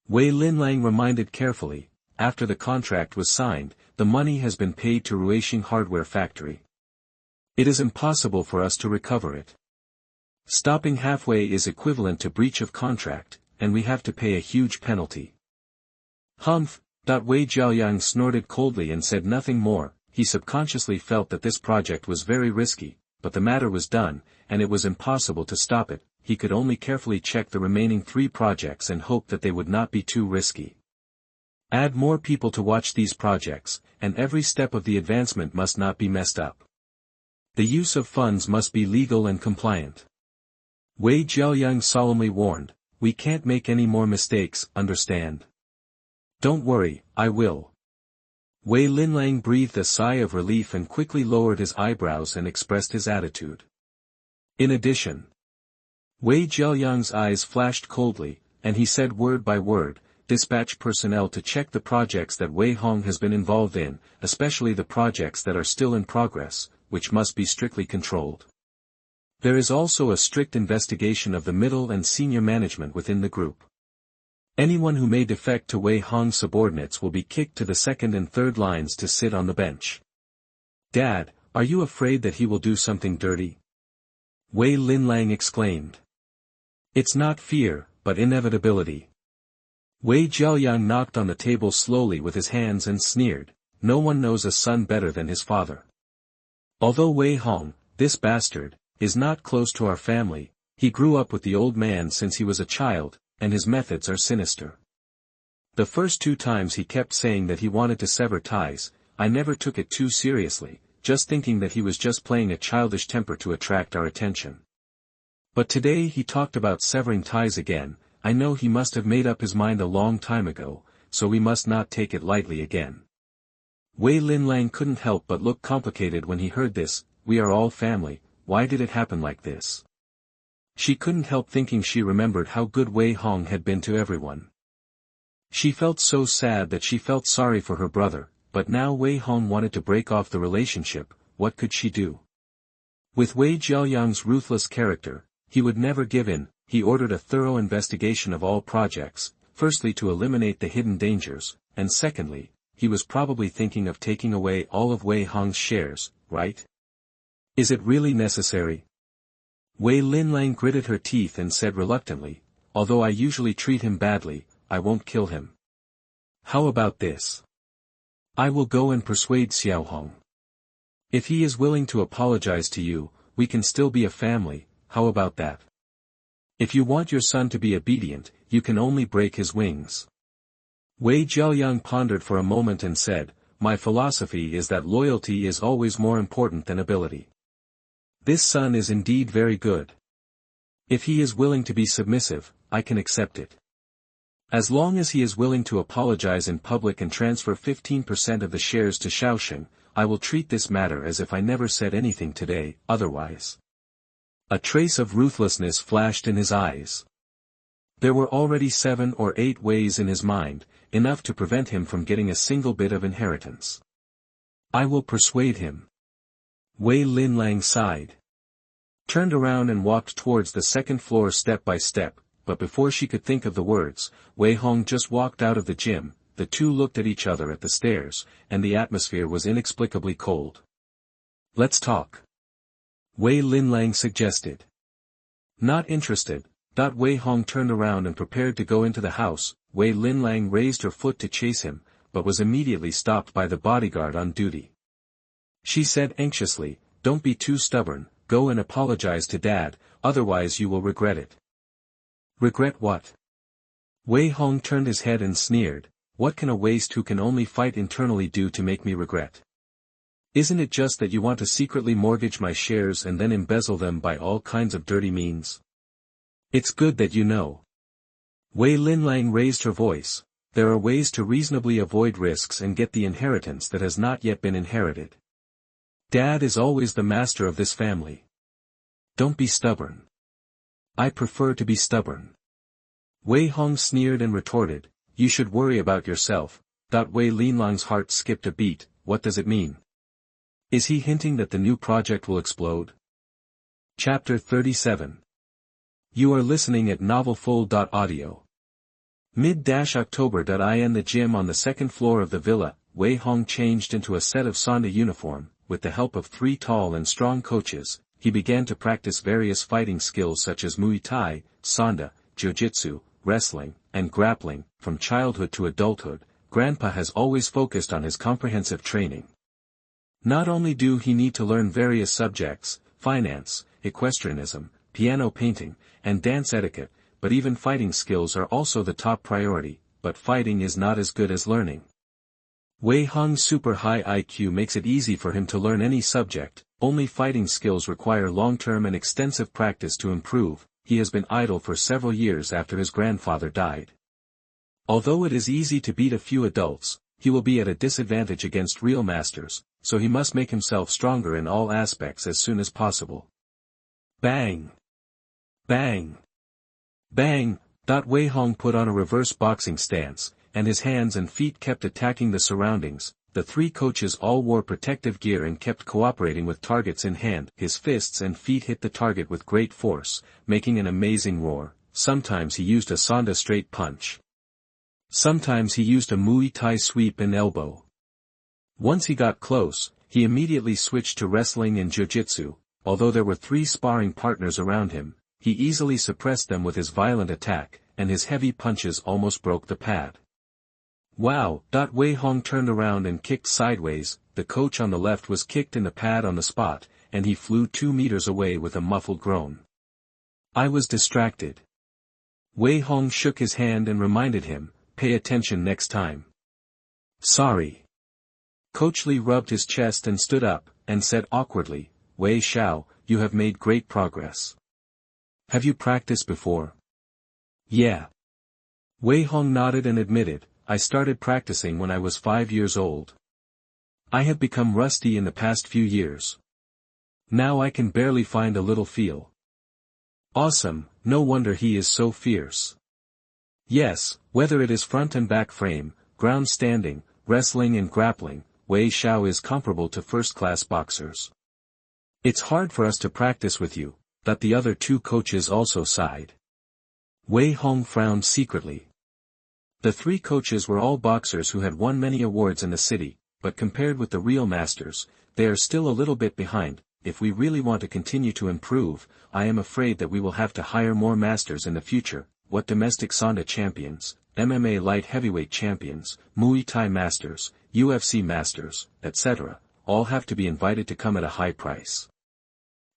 Wei Linlang reminded carefully. after the contract was signed, the money has been paid to Ruishing Hardware Factory. It is impossible for us to recover it. Stopping halfway is equivalent to breach of contract, and we have to pay a huge penalty. Humph! Wei Jiaoyang snorted coldly and said nothing more. He subconsciously felt that this project was very risky, but the matter was done, and it was impossible to stop it. He could only carefully check the remaining 3 projects and hope that they would not be too risky. Add more people to watch these projects, and every step of the advancement must not be messed up. The use of funds must be legal and compliant. Wei Jiaoyang solemnly warned, "We can't make any more mistakes, understand?" "Don't worry, I will." Wei Linlang breathed a sigh of relief and quickly lowered his eyebrows and expressed his attitude. In addition, Wei Jiaoyang's eyes flashed coldly, and he said word by word, "Dispatch personnel to check the projects that Wei Hong has been involved in, especially the projects that are still in progress, which must be strictly controlled. There is also a strict investigation of the middle and senior management within the group. Anyone who may defect to Wei Hong's subordinates will be kicked to the 2nd and 3rd lines to sit on the bench." "Dad, are you afraid that he will do something dirty?" Wei Linlang exclaimed. "It's not fear, but inevitability." Wei Jiaoyang knocked on the table slowly with his hands and sneered, "No one knows a son better than his father. Although Wei Hong, this bastard, is not close to our family, he grew up with the old man since he was a child, and his methods are sinister. The first 2 times he kept saying that he wanted to sever ties, I never took it too seriously, just thinking that he was just playing a childish temper to attract our attention. But today he talked about severing ties again. I know he must have made up his mind a long time ago, so we must not take it lightly again." Wei Linlang couldn't help but look complicated when he heard this. "We are all family, why did it happen like this?" She couldn't help thinking she remembered how good Wei Hong had been to everyone. She felt so sad that she felt sorry for her brother, but now Wei Hong wanted to break off the relationship. What could she do? With Wei Jiaoyang's ruthless character, he would never give in. He ordered a thorough investigation of all projects, firstly to eliminate the hidden dangers, and secondly, he was probably thinking of taking away all of Wei Hong's shares, right? Is it really necessary? Wei Linlang gritted her teeth and said reluctantly, "Although I usually treat him badly, I won't kill him. How about this? I will go and persuade Xiaohong. If he is willing to apologize to you, we can still be a family. How about that? If you want your son to be obedient, you can only break his wings." Wei Jiaoyang pondered for a moment and said, "My philosophy is that loyalty is always more important than ability. This son is indeed very good. If he is willing to be submissive, I can accept it. As long as he is willing to apologize in public and transfer 15% of the shares to Shaoxing, I will treat this matter as if I never said anything today, otherwise." A trace of ruthlessness flashed in his eyes. There were already 7 or 8 ways in his mind, enough to prevent him from getting a single bit of inheritance. "I will persuade him." Wei Linlang sighed, turned around and walked towards the 2nd floor step by step, but before she could think of the words, Wei Hong just walked out of the gym. The two looked at each other at the stairs, and the atmosphere was inexplicably cold. "Let's talk," Wei Linlang suggested. Not interested. Wei Hong turned around and prepared to go into the house. Wei Linlang raised her foot to chase him, but was immediately stopped by the bodyguard on duty. She said anxiously, "Don't be too stubborn, go and apologize to Dad, otherwise you will regret it." "Regret what?" Wei Hong turned his head and sneered, "What can a waste who can only fight internally do to make me regret? Isn't it just that you want to secretly mortgage my shares and then embezzle them by all kinds of dirty means? It's good that you know." Wei Linlang raised her voice, "There are ways to reasonably avoid risks and get the inheritance that has not yet been inherited. Dad is always the master of this family. Don't be stubborn." "I prefer to be stubborn." Wei Hong sneered and retorted, "You should worry about yourself." Wei Linlang's heart skipped a beat. What does it mean? Is he hinting that the new project will explode? Chapter 37. You are listening at novelfull.audio. Mid-October. In the gym on the second floor of the villa, Wei Hong changed into a set of Sanda uniform. With the help of 3 tall and strong coaches, he began to practice various fighting skills such as Muay Thai, Sanda, Jiu-Jitsu, wrestling, and grappling. From childhood to adulthood, Grandpa has always focused on his comprehensive training. Not only do he need to learn various subjects, finance, equestrianism, piano painting, and dance etiquette, but even fighting skills are also the top priority, but fighting is not as good as learning. Wei Hong's super high IQ makes it easy for him to learn any subject, only fighting skills require long-term and extensive practice to improve. He has been idle for several years after his grandfather died. Although it is easy to beat a few adults, he will be at a disadvantage against real masters, so he must make himself stronger in all aspects as soon as possible. Bang! Bang! Bang! Wei Hong put on a reverse boxing stance, and his hands and feet kept attacking the surroundings. The 3 coaches all wore protective gear and kept cooperating with targets in hand. His fists and feet hit the target with great force, making an amazing roar. Sometimes he used a Sanda straight punch. Sometimes he used a Muay Thai sweep and elbow. Once he got close, he immediately switched to wrestling and jiu-jitsu. Although there were 3 sparring partners around him, he easily suppressed them with his violent attack, and his heavy punches almost broke the pad. Wow! Wei Hong turned around and kicked sideways. The coach on the left was kicked in the pad on the spot, and he flew 2 meters away with a muffled groan. I was distracted. Wei Hong shook his hand and reminded him, pay attention next time. Sorry. Coach Li rubbed his chest and stood up, and said awkwardly, Wei Xiao, you have made great progress. Have you practiced before? Yeah. Wei Hong nodded and admitted, I started practicing when I was 5 years old. I have become rusty in the past few years. Now I can barely find a little feel. Awesome, no wonder he is so fierce. Yes, whether it is front and back frame, ground standing, wrestling and grappling, Wei Xiao is comparable to first-class boxers. It's hard for us to practice with you, but the other 2 coaches also sighed. Wei Hong frowned secretly. The 3 coaches were all boxers who had won many awards in the city, but compared with the real masters, they are still a little bit behind. If we really want to continue to improve, I am afraid that we will have to hire more masters in the future. What domestic Sanda champions, MMA light heavyweight champions, Muay Thai masters, UFC masters, etc., all have to be invited to come at a high price.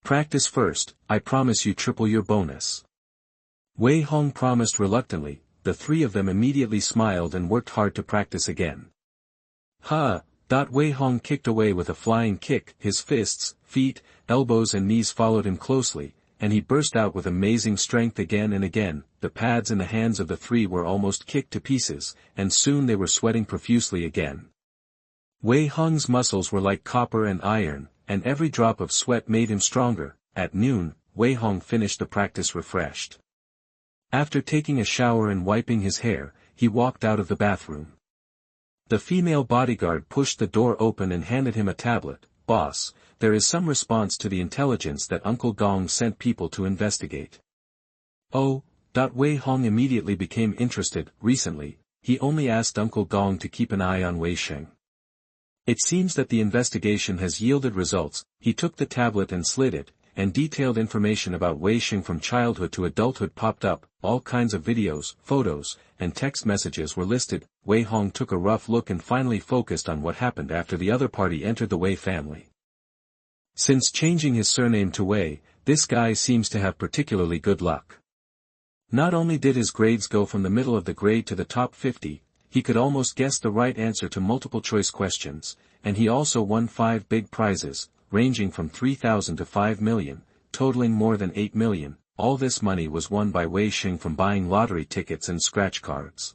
Practice first, I promise you triple your bonus. Wei Hong promised reluctantly. The 3 of them immediately smiled and worked hard to practice again. Wei Hong kicked away with a flying kick. His fists, feet, elbows and knees followed him closely, and he burst out with amazing strength again and again. The pads in the hands of the 3 were almost kicked to pieces, and soon they were sweating profusely again. Wei Hong's muscles were like copper and iron, and every drop of sweat made him stronger. At noon, Wei Hong finished the practice refreshed. After taking a shower and wiping his hair, he walked out of the bathroom. The female bodyguard pushed the door open and handed him a tablet. Boss, there is some response to the intelligence that Uncle Gong sent people to investigate. Oh, Wei Hong immediately became interested. Recently, he only asked Uncle Gong to keep an eye on Wei Sheng. It seems that the investigation has yielded results. He took the tablet and slid it, and detailed information about Wei Sheng from childhood to adulthood popped up. All kinds of videos, photos, and text messages were listed. Wei Hong took a rough look and finally focused on what happened after the other party entered the Wei family. Since changing his surname to Wei, this guy seems to have particularly good luck. Not only did his grades go from the middle of the grade to the top 50, he could almost guess the right answer to multiple choice questions, and he also won 5 big prizes, ranging from 3,000 to 5 million, totaling more than 8 million. All this money was won by Wei Sheng from buying lottery tickets and scratch cards.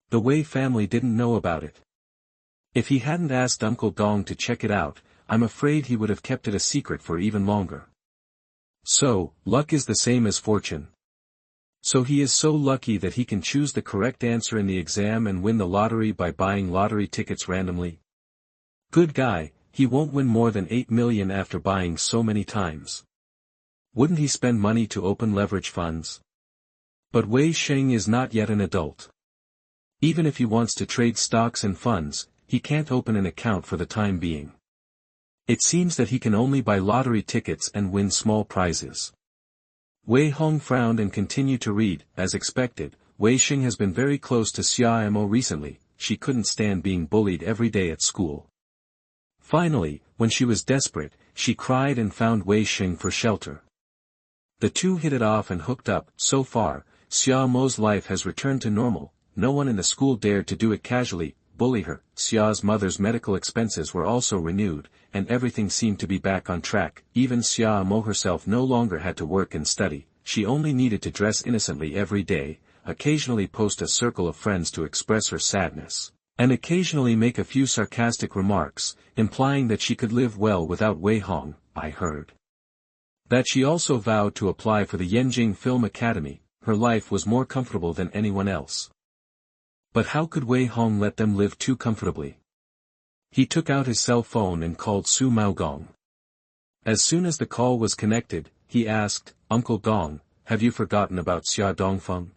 The Wei family didn't know about it. If he hadn't asked Uncle Gong to check it out, I'm afraid he would have kept it a secret for even longer. So, luck is the same as fortune. So he is so lucky that he can choose the correct answer in the exam and win the lottery by buying lottery tickets randomly. Good guy, he won't win more than 8 million after buying so many times. Wouldn't he spend money to open leverage funds? But Wei Sheng is not yet an adult. Even if he wants to trade stocks and funds, he can't open an account for the time being. It seems that he can only buy lottery tickets and win small prizes. Wei Hong frowned and continued to read. As expected, Wei Xing has been very close to Xia Mo recently. She couldn't stand being bullied every day at school. Finally, when she was desperate, she cried and found Wei Xing for shelter. The two hit it off and hooked up. So far, Xia Mo's life has returned to normal. No one in the school dared to do it casually, bully her. Xia's mother's medical expenses were also renewed, and everything seemed to be back on track. Even Xia Mo herself no longer had to work and study. She only needed to dress innocently every day, occasionally post a circle of friends to express her sadness, and occasionally make a few sarcastic remarks, implying that she could live well without Wei Hong. I heard that she also vowed to apply for the Yanjing Film Academy. Her life was more comfortable than anyone else. But how could Wei Hong let them live too comfortably? He took out his cell phone and called Su Maogong. As soon as the call was connected, he asked, "Uncle Gong, have you forgotten about Xia Dongfeng?"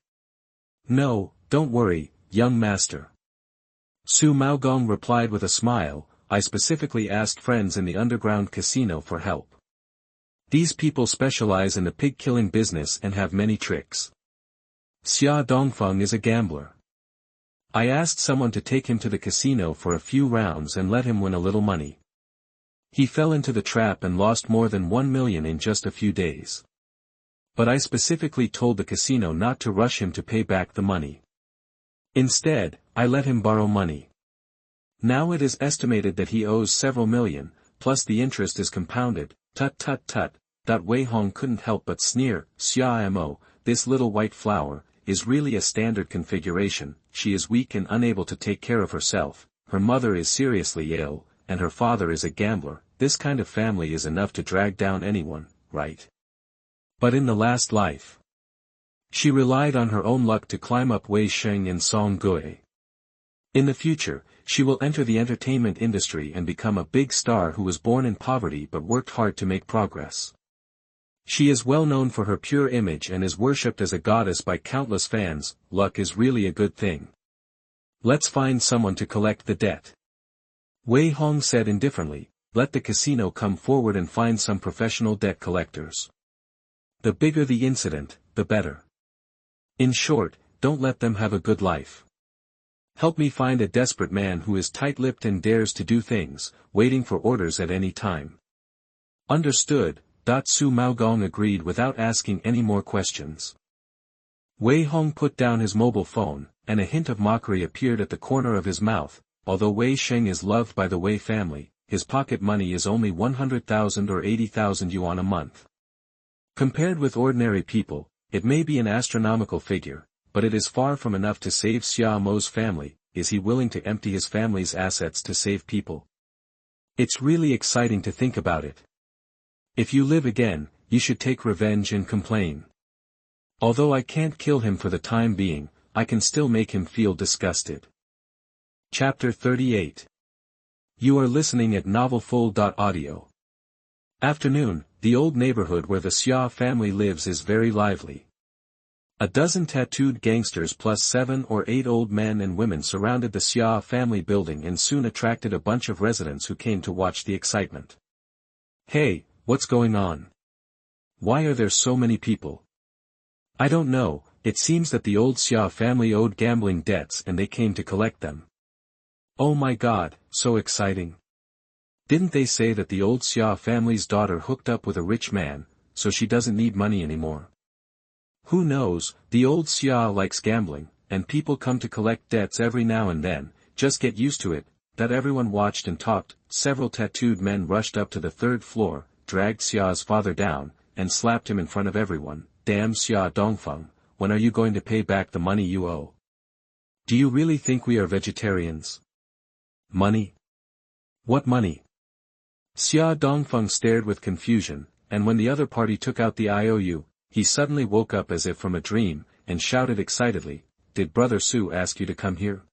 "No, don't worry, young master." Su Maogong replied with a smile, "I specifically asked friends in the underground casino for help. These people specialize in the pig-killing business and have many tricks. Xia Dongfeng is a gambler. I asked someone to take him to the casino for a few rounds and let him win a little money. He fell into the trap and lost more than 1 million in just a few days. But I specifically told the casino not to rush him to pay back the money. Instead, I let him borrow money. Now it is estimated that he owes several million, plus the interest is compounded." Tut tut tut. Wei Hong couldn't help but sneer. Xia Mo, this little white flower, is really a standard configuration. She is weak and unable to take care of herself, her mother is seriously ill, and her father is a gambler. This kind of family is enough to drag down anyone, right? But in the last life, she relied on her own luck to climb up Wei Sheng and Song Gui. In the future, she will enter the entertainment industry and become a big star who was born in poverty but worked hard to make progress. She is well known for her pure image and is worshipped as a goddess by countless fans. Luck is really a good thing. Let's find someone to collect the debt. Wei Hong said indifferently, let the casino come forward and find some professional debt collectors. The bigger the incident, the better. In short, don't let them have a good life. Help me find a desperate man who is tight-lipped and dares to do things, waiting for orders at any time. Understood. Su Maogong agreed without asking any more questions. Wei Hong put down his mobile phone, and a hint of mockery appeared at the corner of his mouth. Although Wei Sheng is loved by the Wei family, his pocket money is only 100,000 or 80,000 yuan a month. Compared with ordinary people, it may be an astronomical figure, but it is far from enough to save Xia Mo's family. Is he willing to empty his family's assets to save people? It's really exciting to think about it. If you live again, you should take revenge and complain. Although I can't kill him for the time being, I can still make him feel disgusted. Chapter 38. You are listening at novelfull.audio. Afternoon, the old neighborhood where the Xia family lives is very lively. A dozen tattooed gangsters plus 7 or 8 old men and women surrounded the Xia family building and soon attracted a bunch of residents who came to watch the excitement. Hey, what's going on? Why are there so many people? I don't know, it seems that the old Xia family owed gambling debts and they came to collect them. Oh my god, so exciting. Didn't they say that the old Xia family's daughter hooked up with a rich man, so she doesn't need money anymore? Who knows, the old Xia likes gambling, and people come to collect debts every now and then. Just get used to it. That everyone watched and talked. Several tattooed men rushed up to the 3rd floor, dragged Xia's father down, and slapped him in front of everyone. Damn Xia Dongfeng, when are you going to pay back the money you owe? Do you really think we are vegetarians? Money? What money? Xia Dongfeng stared with confusion, and when the other party took out the IOU, he suddenly woke up as if from a dream, and shouted excitedly, Did Brother Su ask you to come here?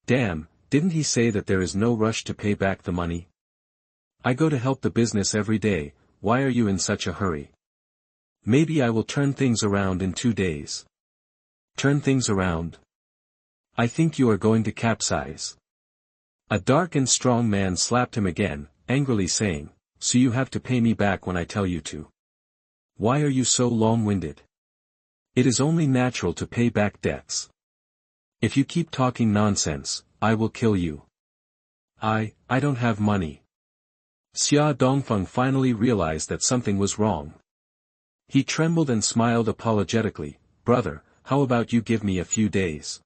Damn, didn't he say that there is no rush to pay back the money? I go to help the business every day, why are you in such a hurry? Maybe I will turn things around in 2 days. Turn things around? I think you are going to capsize. A dark and strong man slapped him again, angrily saying, so you have to pay me back when I tell you to. Why are you so long-winded? It is only natural to pay back debts. If you keep talking nonsense, I will kill you. I don't have money. Xia Dongfeng finally realized that something was wrong. He trembled and smiled apologetically, brother, how about you give me a few days?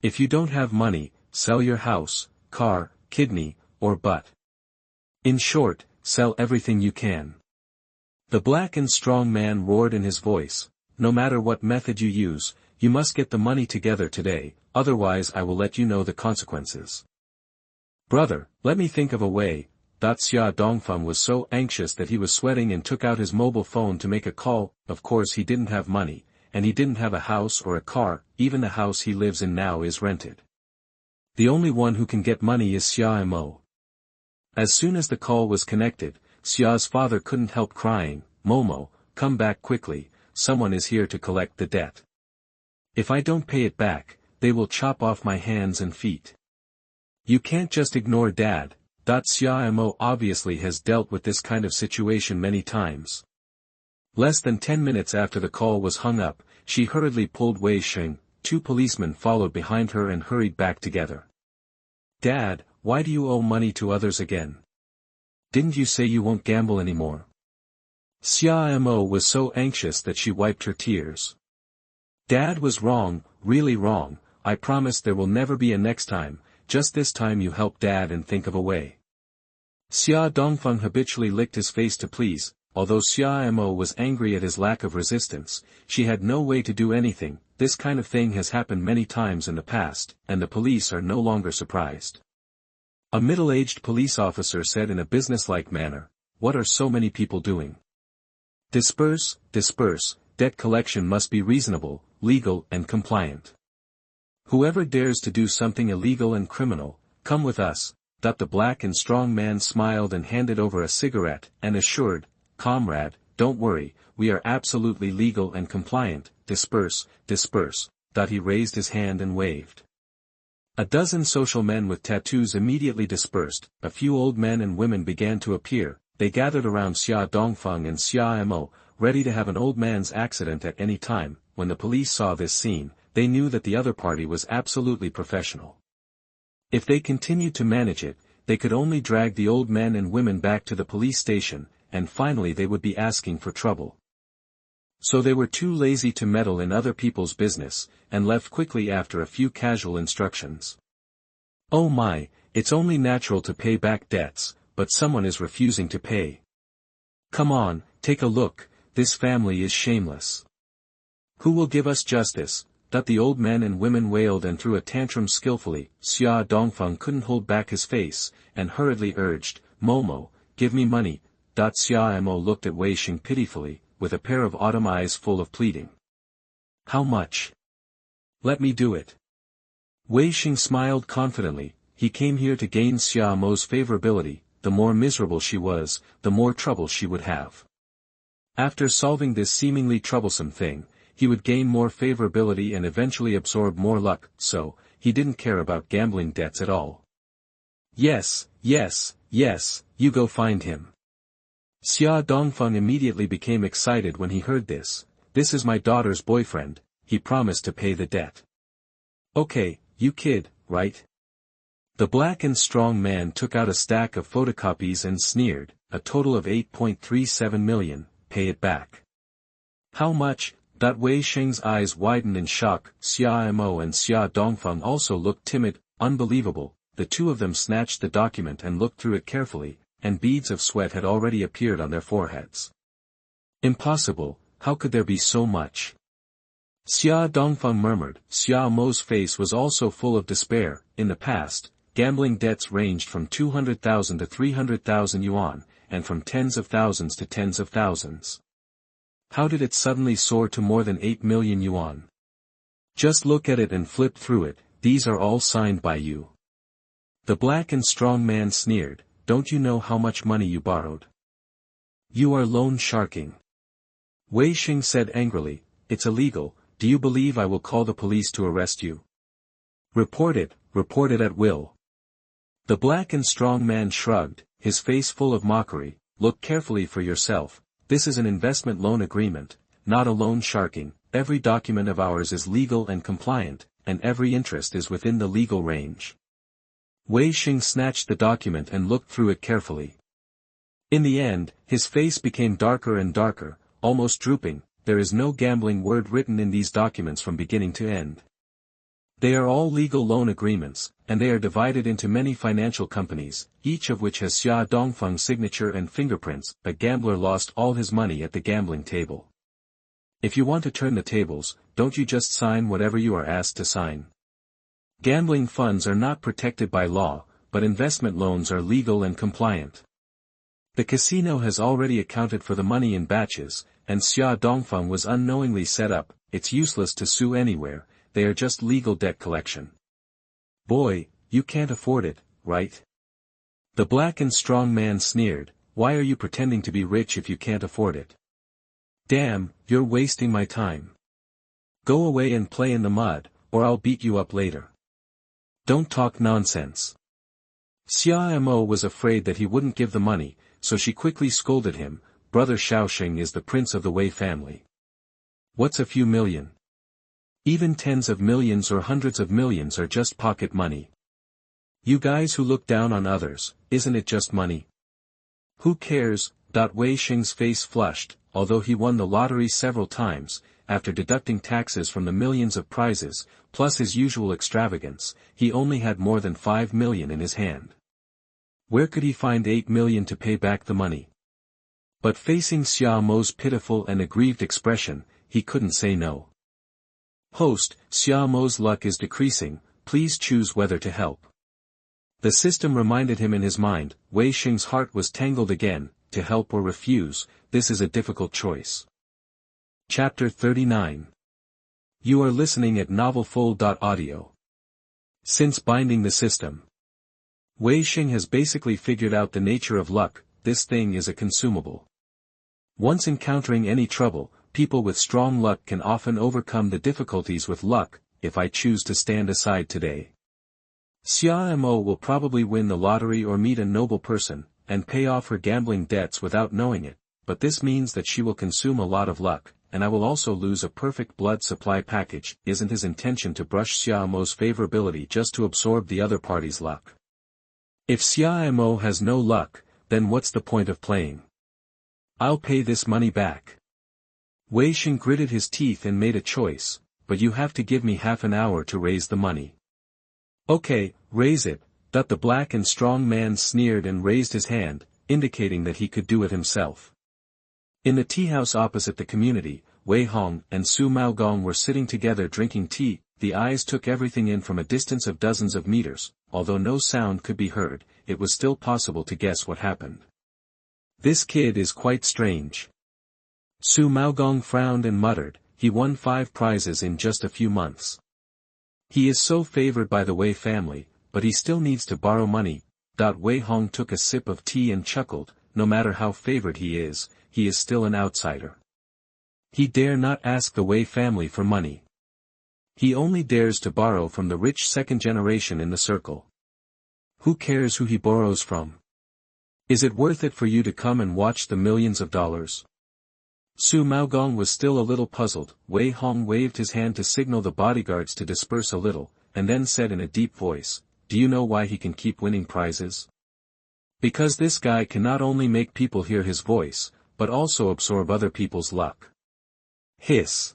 If you don't have money, sell your house, car, kidney, or butt. In short, sell everything you can. The black and strong man roared in his voice, no matter what method you use, you must get the money together today, otherwise I will let you know the consequences. Brother, let me think of a way. Xia Dongfeng was so anxious that he was sweating and took out his mobile phone to make a call. Of course he didn't have money, and he didn't have a house or a car, even the house he lives in now is rented. The only one who can get money is Xia Mo. As soon as the call was connected, Xia's father couldn't help crying, Momo, come back quickly, someone is here to collect the debt. If I don't pay it back, they will chop off my hands and feet. You can't just ignore Dad. Xia Mo obviously has dealt with this kind of situation many times. Less than 10 minutes after the call was hung up, she hurriedly pulled Wei Sheng, 2 policemen followed behind her and hurried back together. Dad, why do you owe money to others again? Didn't you say you won't gamble anymore? Xia Mo was so anxious that she wiped her tears. Dad was wrong, really wrong, I promise there will never be a next time. Just this time you help Dad and think of a way. Xia Dongfeng habitually licked his face to please, although Xia Mo was angry at his lack of resistance, she had no way to do anything. This kind of thing has happened many times in the past, and the police are no longer surprised. A middle-aged police officer said in a businesslike manner, what are so many people doing? Disperse, debt collection must be reasonable, legal and compliant. Whoever dares to do something illegal and criminal, come with us. The black and strong man smiled and handed over a cigarette, and assured, comrade, don't worry, we are absolutely legal and compliant, disperse. He raised his hand and waved. A dozen social men with tattoos immediately dispersed, a few old men and women began to appear, they gathered around Xia Dongfeng and Xia Mo, ready to have an old man's accident at any time. When the police saw this scene, they knew that the other party was absolutely professional. If they continued to manage it, they could only drag the old men and women back to the police station, and finally they would be asking for trouble. So they were too lazy to meddle in other people's business, and left quickly after a few casual instructions. Oh my, it's only natural to pay back debts, but someone is refusing to pay. Come on, take a look, this family is shameless. Who will give us justice? The old men and women wailed and threw a tantrum skillfully. Xia Dongfeng couldn't hold back his face, and hurriedly urged, Momo, give me money. Xia Mo looked at Wei Sheng pitifully, with a pair of autumn eyes full of pleading. How much? Let me do it. Wei Sheng smiled confidently, he came here to gain Xia Mo's favorability, the more miserable she was, the more trouble she would have. After solving this seemingly troublesome thing, he would gain more favorability and eventually absorb more luck, so, he didn't care about gambling debts at all. Yes, you go find him. Xia Dongfeng immediately became excited when he heard this. This is my daughter's boyfriend, he promised to pay the debt. Okay, you kid, right? The black and strong man took out a stack of photocopies and sneered, a total of 8.37 million, pay it back. How much? Wei Sheng's eyes widened in shock. Xia Mo and Xia Dongfeng also looked timid. Unbelievable. The two of them snatched the document and looked through it carefully, and beads of sweat had already appeared on their foreheads. Impossible, how could there be so much? Xia Dongfeng murmured. Xia Mo's face was also full of despair. In the past, gambling debts ranged from 200,000 to 300,000 yuan, and from tens of thousands to tens of thousands. How did it suddenly soar to more than 8 million yuan? Just look at it and flip through it, these are all signed by you. The black and strong man sneered, don't you know how much money you borrowed? You are loan sharking. Wei Sheng said angrily, it's illegal, do you believe I will call the police to arrest you? Report it at will. The black and strong man shrugged, his face full of mockery. Look carefully for yourself, this is an investment loan agreement, not a loan sharking. Every document of ours is legal and compliant, and every interest is within the legal range. Wei Xing snatched the document and looked through it carefully. In the end, his face became darker and darker, almost drooping. There is no gambling word written in these documents from beginning to end. They are all legal loan agreements, and they are divided into many financial companies, each of which has Xia Dongfeng's signature and fingerprints. A gambler lost all his money at the gambling table. If you want to turn the tables, don't you just sign whatever you are asked to sign? Gambling funds are not protected by law, but investment loans are legal and compliant. The casino has already accounted for the money in batches, and Xia Dongfeng was unknowingly set up. It's useless to sue anywhere, they are just legal debt collection. Boy, you can't afford it, right? The black and strong man sneered, why are you pretending to be rich if you can't afford it? Damn, you're wasting my time. Go away and play in the mud, or I'll beat you up later. Don't talk nonsense. Xia Mo was afraid that he wouldn't give the money, so she quickly scolded him. Brother Shaoxing is the prince of the Wei family. What's a few million? Even tens of millions or hundreds of millions are just pocket money. You guys who look down on others, isn't it just money? Who cares? Wei Xing's face flushed, although he won the lottery several times. After deducting taxes from the millions of prizes, plus his usual extravagance, he only had more than 5 million in his hand. Where could he find 8 million to pay back the money? But facing Xia Mo's pitiful and aggrieved expression, he couldn't say no. Host, Xia Mo's luck is decreasing, please choose whether to help. The system reminded him in his mind. Wei Xing's heart was tangled again, to help or refuse, this is a difficult choice. Chapter 39. You are listening at novelfull.audio. Since binding the system, Wei Xing has basically figured out the nature of luck. This thing is a consumable. Once encountering any trouble, people with strong luck can often overcome the difficulties with luck. If I choose to stand aside today, Xia Mo will probably win the lottery or meet a noble person, and pay off her gambling debts without knowing it, but this means that she will consume a lot of luck, and I will also lose a perfect blood supply package. Isn't his intention to brush Xia Mo's favorability just to absorb the other party's luck? If Xia Mo has no luck, then what's the point of playing? I'll pay this money back. Wei Xing gritted his teeth and made a choice, but you have to give me half an hour to raise the money. Okay, raise it. The black and strong man sneered and raised his hand, indicating that he could do it himself. In the tea house opposite the community, Wei Hong and Su Maogong were sitting together drinking tea. The eyes took everything in from a distance of dozens of meters. Although no sound could be heard, it was still possible to guess what happened. This kid is quite strange. Su Maogong frowned and muttered, he won 5 prizes in just a few months. He is so favored by the Wei family, but he still needs to borrow money. Wei Hong took a sip of tea and chuckled, no matter how favored he is still an outsider. He dare not ask the Wei family for money. He only dares to borrow from the rich second generation in the circle. Who cares who he borrows from? Is it worth it for you to come and watch the millions of dollars? Su Maogong was still a little puzzled. Wei Hong waved his hand to signal the bodyguards to disperse a little, and then said in a deep voice, do you know why he can keep winning prizes? Because this guy can not only make people hear his voice, but also absorb other people's luck. Hiss.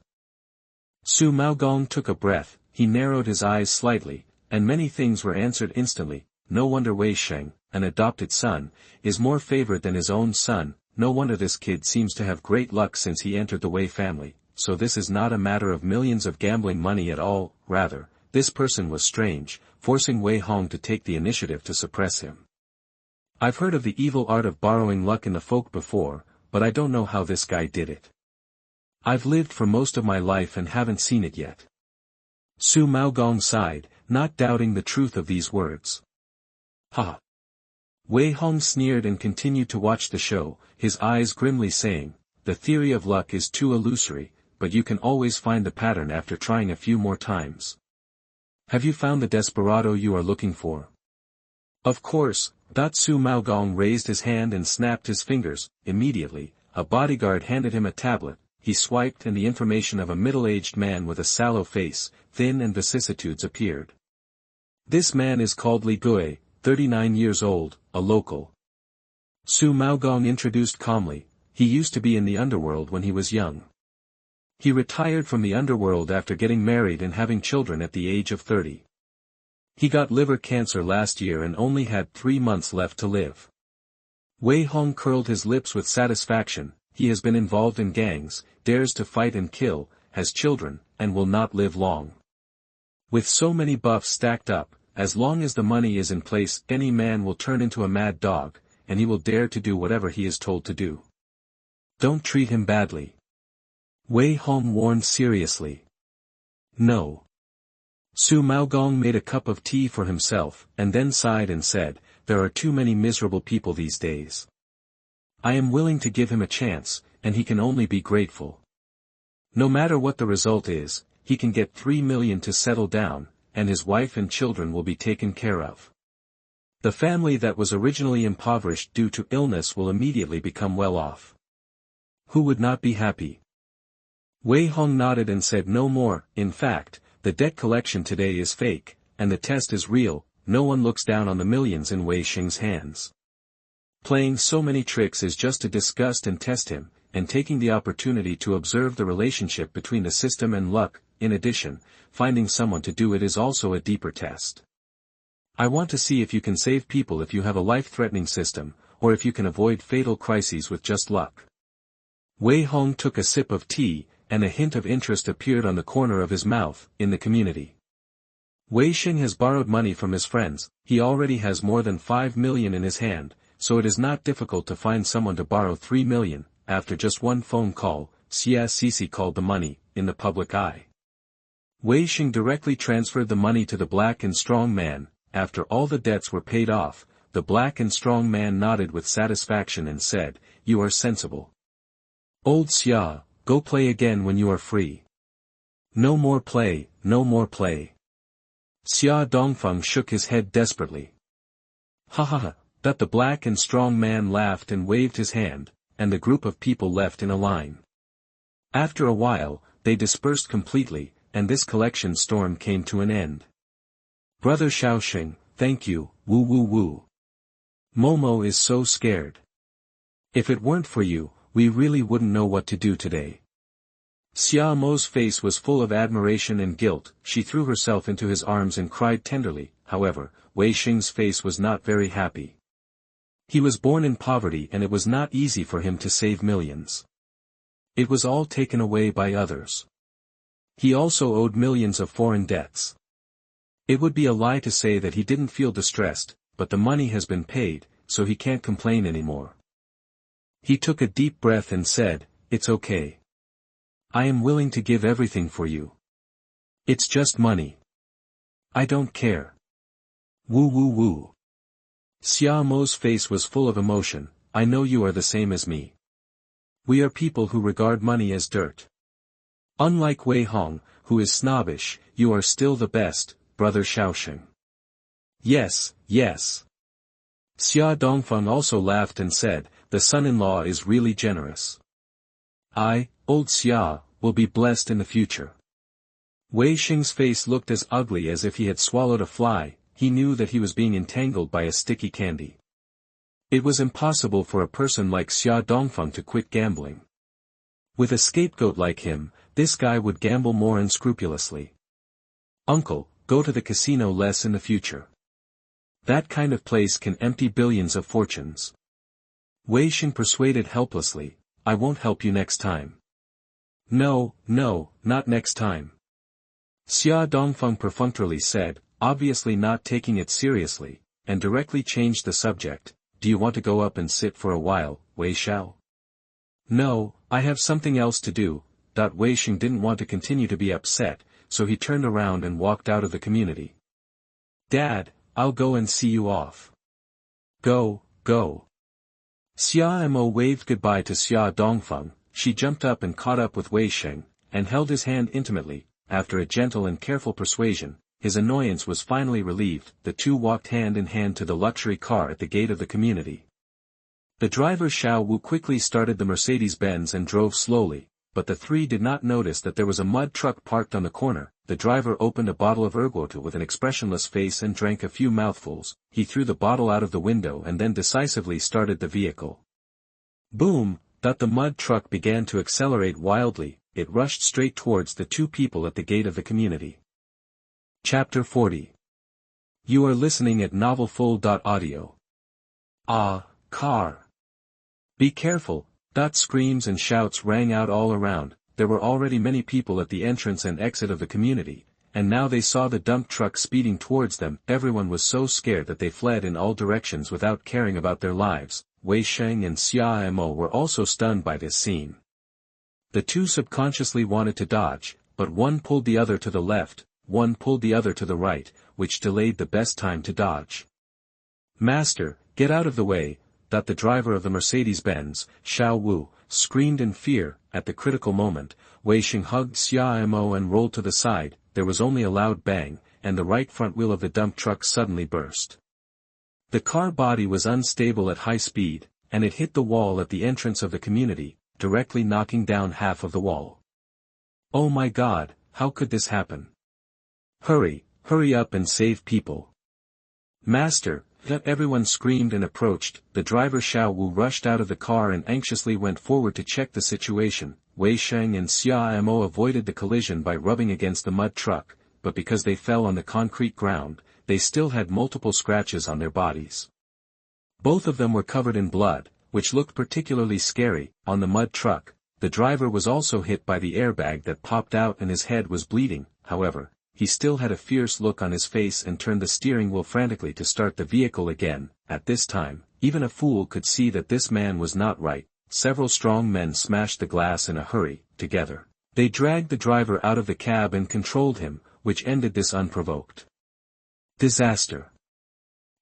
Su Maogong took a breath, he narrowed his eyes slightly, and many things were answered instantly. No wonder Wei Xing, an adopted son, is more favored than his own son. No wonder this kid seems to have great luck since he entered the Wei family. So this is not a matter of millions of gambling money at all, rather, this person was strange, forcing Wei Hong to take the initiative to suppress him. I've heard of the evil art of borrowing luck in the folk before, but I don't know how this guy did it. I've lived for most of my life and haven't seen it yet. Su Maogong sighed, not doubting the truth of these words. Ha! Wei Hong sneered and continued to watch the show, his eyes grimly saying, the theory of luck is too illusory, but you can always find the pattern after trying a few more times. Have you found the desperado you are looking for? Of course. Su Maogong raised his hand and snapped his fingers. Immediately, a bodyguard handed him a tablet. He swiped and the information of a middle-aged man with a sallow face, thin and vicissitudes appeared. This man is called Li Gui, 39 years old, a local. Su Maogong introduced calmly. He used to be in the underworld when he was young. He retired from the underworld after getting married and having children at the age of 30. He got liver cancer last year and only had 3 months left to live. Wei Hong curled his lips with satisfaction. He has been involved in gangs, dares to fight and kill, has children, and will not live long. With so many buffs stacked up, as long as the money is in place, any man will turn into a mad dog, and he will dare to do whatever he is told to do. Don't treat him badly. Wei Hong warned seriously. No. Su Maogong made a cup of tea for himself, and then sighed and said, there are too many miserable people these days. I am willing to give him a chance, and he can only be grateful. No matter what the result is, he can get 3 million to settle down, and his wife and children will be taken care of. The family that was originally impoverished due to illness will immediately become well off. Who would not be happy? Wei Hong nodded and said no more. In fact, the debt collection today is fake, and the test is real. No one looks down on the millions in Wei Xing's hands. Playing so many tricks is just to disgust and test him, and taking the opportunity to observe the relationship between the system and luck. In addition, finding someone to do it is also a deeper test. I want to see if you can save people if you have a life-threatening system, or if you can avoid fatal crises with just luck. Wei Hong took a sip of tea, and a hint of interest appeared on the corner of his mouth. In the community, Wei Xing has borrowed money from his friends. He already has more than 5 million in his hand, so it is not difficult to find someone to borrow 3 million. After just one phone call, Xia Sisi called the money, in the public eye. Wei Xing directly transferred the money to the black and strong man. After all the debts were paid off, the black and strong man nodded with satisfaction and said, you are sensible. Old Xia, go play again when you are free. No more play, no more play. Xia Dongfeng shook his head desperately. Ha ha ha, that the black and strong man laughed and waved his hand, and the group of people left in a line. After a while, they dispersed completely, and this collection storm came to an end. Brother Shaoxing, thank you, woo woo woo. Momo is so scared. If it weren't for you, we really wouldn't know what to do today. Xia Mo's face was full of admiration and guilt. She threw herself into his arms and cried tenderly. However, Wei Xing's face was not very happy. He was born in poverty and it was not easy for him to save millions. It was all taken away by others. He also owed millions of foreign debts. It would be a lie to say that he didn't feel distressed, but the money has been paid, so he can't complain anymore. He took a deep breath and said, it's okay. I am willing to give everything for you. It's just money. I don't care. Woo woo woo. Xia Mo's face was full of emotion. I know you are the same as me. We are people who regard money as dirt. Unlike Wei Hong, who is snobbish, you are still the best, Brother Shaoxing. Yes, yes. Xia Dongfeng also laughed and said, the son-in-law is really generous. Old Xia, will be blessed in the future. Wei Xing's face looked as ugly as if he had swallowed a fly. He knew that he was being entangled by a sticky candy. It was impossible for a person like Xia Dongfeng to quit gambling. With a scapegoat like him, this guy would gamble more unscrupulously. Uncle, go to the casino less in the future. That kind of place can empty billions of fortunes. Wei Xing persuaded helplessly, I won't help you next time. No, not next time. Xia Dongfeng perfunctorily said, obviously not taking it seriously, and directly changed the subject, do you want to go up and sit for a while, Wei Xiao? No, I have something else to do. Wei Xing didn't want to continue to be upset, so he turned around and walked out of the community. Dad, I'll go and see you off. Go. Xia Mo waved goodbye to Xia Dongfeng. She jumped up and caught up with Wei Xing, and held his hand intimately. After a gentle and careful persuasion, his annoyance was finally relieved. The two walked hand in hand to the luxury car at the gate of the community. The driver Xiao Wu quickly started the Mercedes-Benz and drove slowly, but the three did not notice that there was a mud truck parked on the corner. The driver opened a bottle of ergotu with an expressionless face and drank a few mouthfuls. He threw the bottle out of the window and then decisively started the vehicle. Boom! The mud truck began to accelerate wildly. It rushed straight towards the two people at the gate of the community. Chapter 40. You are listening at novelfull.audio. Ah, car! Be careful! Screams and shouts rang out all around. There were already many people at the entrance and exit of the community, and now they saw the dump truck speeding towards them. Everyone was so scared that they fled in all directions without caring about their lives. Wei Sheng and Xia Mo were also stunned by this scene. The two subconsciously wanted to dodge, but one pulled the other to the left, one pulled the other to the right, which delayed the best time to dodge. Master, get out of the way! The driver of the Mercedes-Benz, Xiao Wu, screamed in fear. At the critical moment, Wei Sheng hugged Xia Mo and rolled to the side. There was only a loud bang, and the right front wheel of the dump truck suddenly burst. The car body was unstable at high speed, and it hit the wall at the entrance of the community, directly knocking down half of the wall. Oh my God, how could this happen? Hurry up and save people. Master! Everyone screamed and approached. The driver Xiao Wu rushed out of the car and anxiously went forward to check the situation. Wei Sheng and Xia Mo avoided the collision by rubbing against the mud truck, but because they fell on the concrete ground, they still had multiple scratches on their bodies. Both of them were covered in blood, which looked particularly scary. On the mud truck, the driver was also hit by the airbag that popped out and his head was bleeding. However, he still had a fierce look on his face and turned the steering wheel frantically to start the vehicle again. At this time, even a fool could see that this man was not right. Several strong men smashed the glass in a hurry. Together, they dragged the driver out of the cab and controlled him, which ended this unprovoked disaster.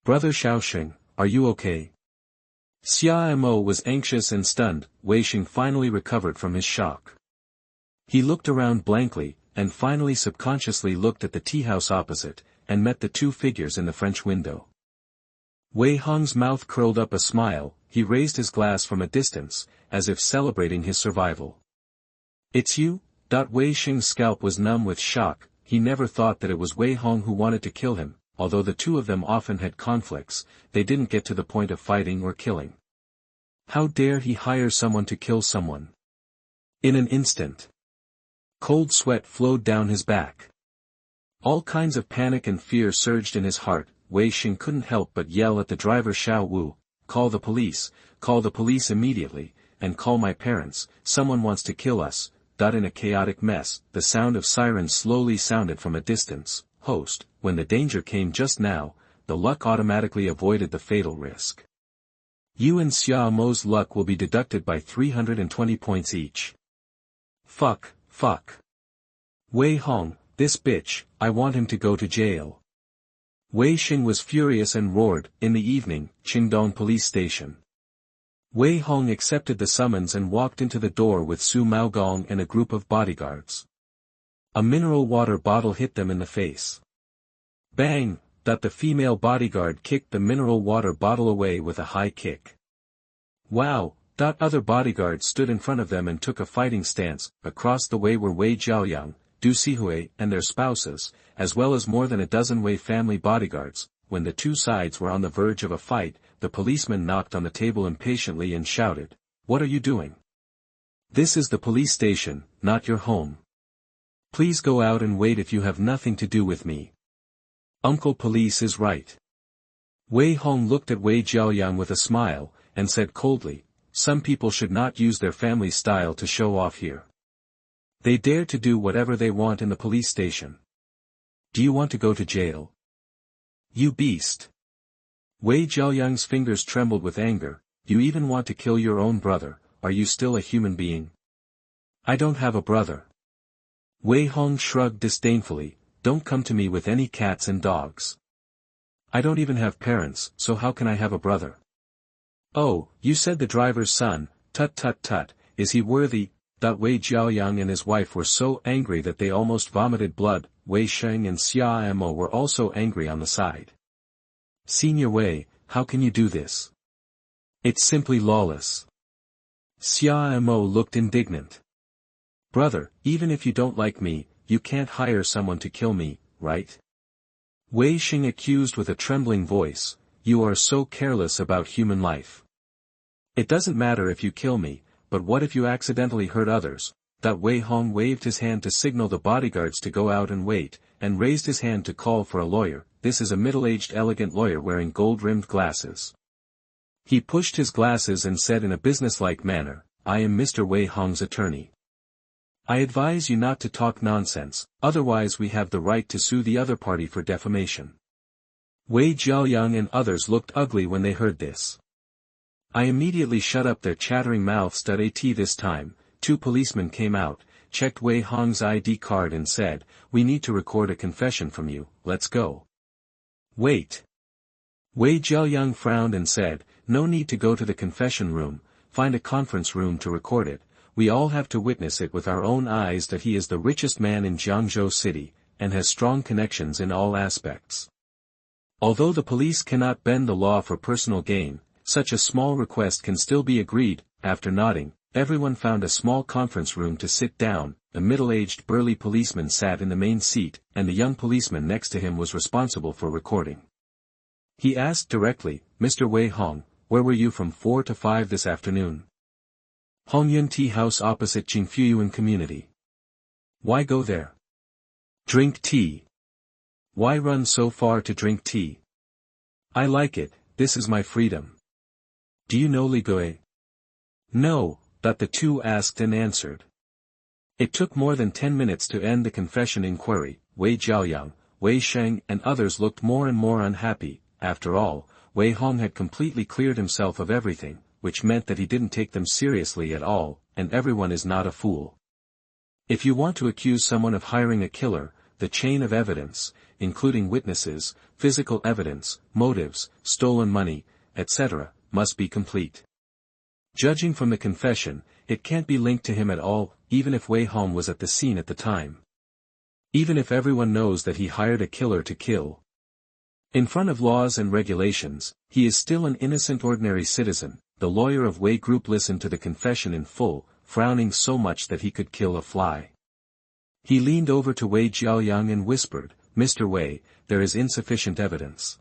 Brother Xiaosheng, are you okay? Xia Mo was anxious and stunned. Wei Sheng finally recovered from his shock. He looked around blankly, and finally subconsciously looked at the tea house opposite, and met the two figures in the French window. Wei Hong's mouth curled up a smile. He raised his glass from a distance, as if celebrating his survival. It's you? Wei Sheng's scalp was numb with shock. He never thought that it was Wei Hong who wanted to kill him. Although the two of them often had conflicts, they didn't get to the point of fighting or killing. How dare he hire someone to kill someone? In an instant, cold sweat flowed down his back. All kinds of panic and fear surged in his heart. Wei Sheng couldn't help but yell at the driver Xiao Wu, call the police immediately, and call my parents, someone wants to kill us. In a chaotic mess, the sound of sirens slowly sounded from a distance. Host, when the danger came just now, the luck automatically avoided the fatal risk. You and Xia Mo's luck will be deducted by 320 points each. Fuck. Wei Hong, this bitch, I want him to go to jail. Wei Sheng was furious and roared. In the evening, Qingdong police station. Wei Hong accepted the summons and walked into the door with Su Maogong and a group of bodyguards. A mineral water bottle hit them in the face. Bang! The female bodyguard kicked the mineral water bottle away with a high kick. Wow! Other bodyguards stood in front of them and took a fighting stance. Across the way were Wei Jiaoyang, Du Sihui and their spouses, as well as more than a dozen Wei family bodyguards. When the two sides were on the verge of a fight, the policeman knocked on the table impatiently and shouted, "What are you doing? This is the police station, not your home. Please go out and wait if you have nothing to do with me. Uncle Police is right." Wei Hong looked at Wei Jiaoyang with a smile, and said coldly, "Some people should not use their family style to show off here. They dare to do whatever they want in the police station. Do you want to go to jail? You beast." Wei Jiaoyang's fingers trembled with anger. "You even want to kill your own brother, are you still a human being?" "I don't have a brother." Wei Hong shrugged disdainfully, "Don't come to me with any cats and dogs. I don't even have parents, so how can I have a brother?" "Oh, you said the driver's son, tut, is he worthy?" That Wei Jiaoyang and his wife were so angry that they almost vomited blood. Wei Sheng and Xia Mo were also angry on the side. Senior Wei, how can you do this? It's simply lawless. Xia Mo looked indignant. Brother, even if you don't like me, you can't hire someone to kill me, right? Wei Sheng accused with a trembling voice, you are so careless about human life. It doesn't matter if you kill me, but what if you accidentally hurt others? That Wei Hong waved his hand to signal the bodyguards to go out and wait, and raised his hand to call for a lawyer. This is a middle-aged elegant lawyer wearing gold-rimmed glasses. He pushed his glasses and said in a businesslike manner, I am Mr. Wei Hong's attorney. I advise you not to talk nonsense, otherwise we have the right to sue the other party for defamation. Wei Jiaoyang and others looked ugly when they heard this. I immediately shut up their chattering mouths. At this time, 2 policemen came out, checked Wei Hong's ID card and said, we need to record a confession from you, let's go. Wait. Wei Jiaoyang frowned and said, no need to go to the confession room, find a conference room to record it, we all have to witness it with our own eyes that he is the richest man in Jiangzhou City, and has strong connections in all aspects. Although the police cannot bend the law for personal gain, such a small request can still be agreed. After nodding, everyone found a small conference room to sit down. A middle-aged burly policeman sat in the main seat, and the young policeman next to him was responsible for recording. He asked directly, Mr. Wei Hong, where were you from 4 to 5 this afternoon? Hongyun Tea House opposite Qingfuyuan Community. Why go there? Drink tea. Why run so far to drink tea? I like it, this is my freedom. Do you know Li Gui? No, that the 2 asked and answered. It took more than 10 minutes to end the confession inquiry. Wei Jiaoyang, Wei Sheng and others looked more and more unhappy. After all, Wei Hong had completely cleared himself of everything, which meant that he didn't take them seriously at all, and everyone is not a fool. If you want to accuse someone of hiring a killer, the chain of evidence, including witnesses, physical evidence, motives, stolen money, etc., must be complete. Judging from the confession, it can't be linked to him at all, even if Wei Hong was at the scene at the time. Even if everyone knows that he hired a killer to kill. In front of laws and regulations, he is still an innocent ordinary citizen. The lawyer of Wei Group listened to the confession in full, frowning so much that he could kill a fly. He leaned over to Wei Jiaoyang and whispered, Mr. Wei, there is insufficient evidence.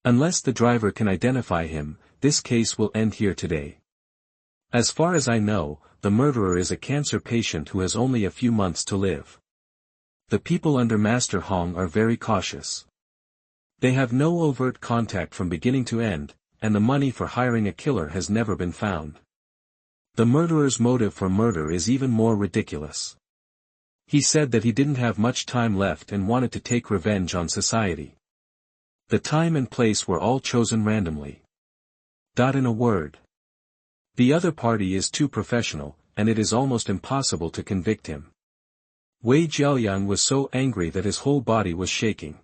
Unless the driver can identify him, this case will end here today. As far as I know, the murderer is a cancer patient who has only a few months to live. The people under Master Hong are very cautious. They have no overt contact from beginning to end, and the money for hiring a killer has never been found. The murderer's motive for murder is even more ridiculous. He said that he didn't have much time left and wanted to take revenge on society. The time and place were all chosen randomly. In a word. The other party is too professional, and it is almost impossible to convict him. Wei Jiaoyang was so angry that his whole body was shaking.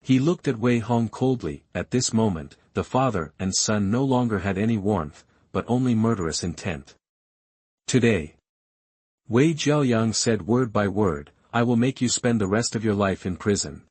He looked at Wei Hong coldly. At this moment, the father and son no longer had any warmth, but only murderous intent. Today, Wei Jiaoyang said word by word, I will make you spend the rest of your life in prison.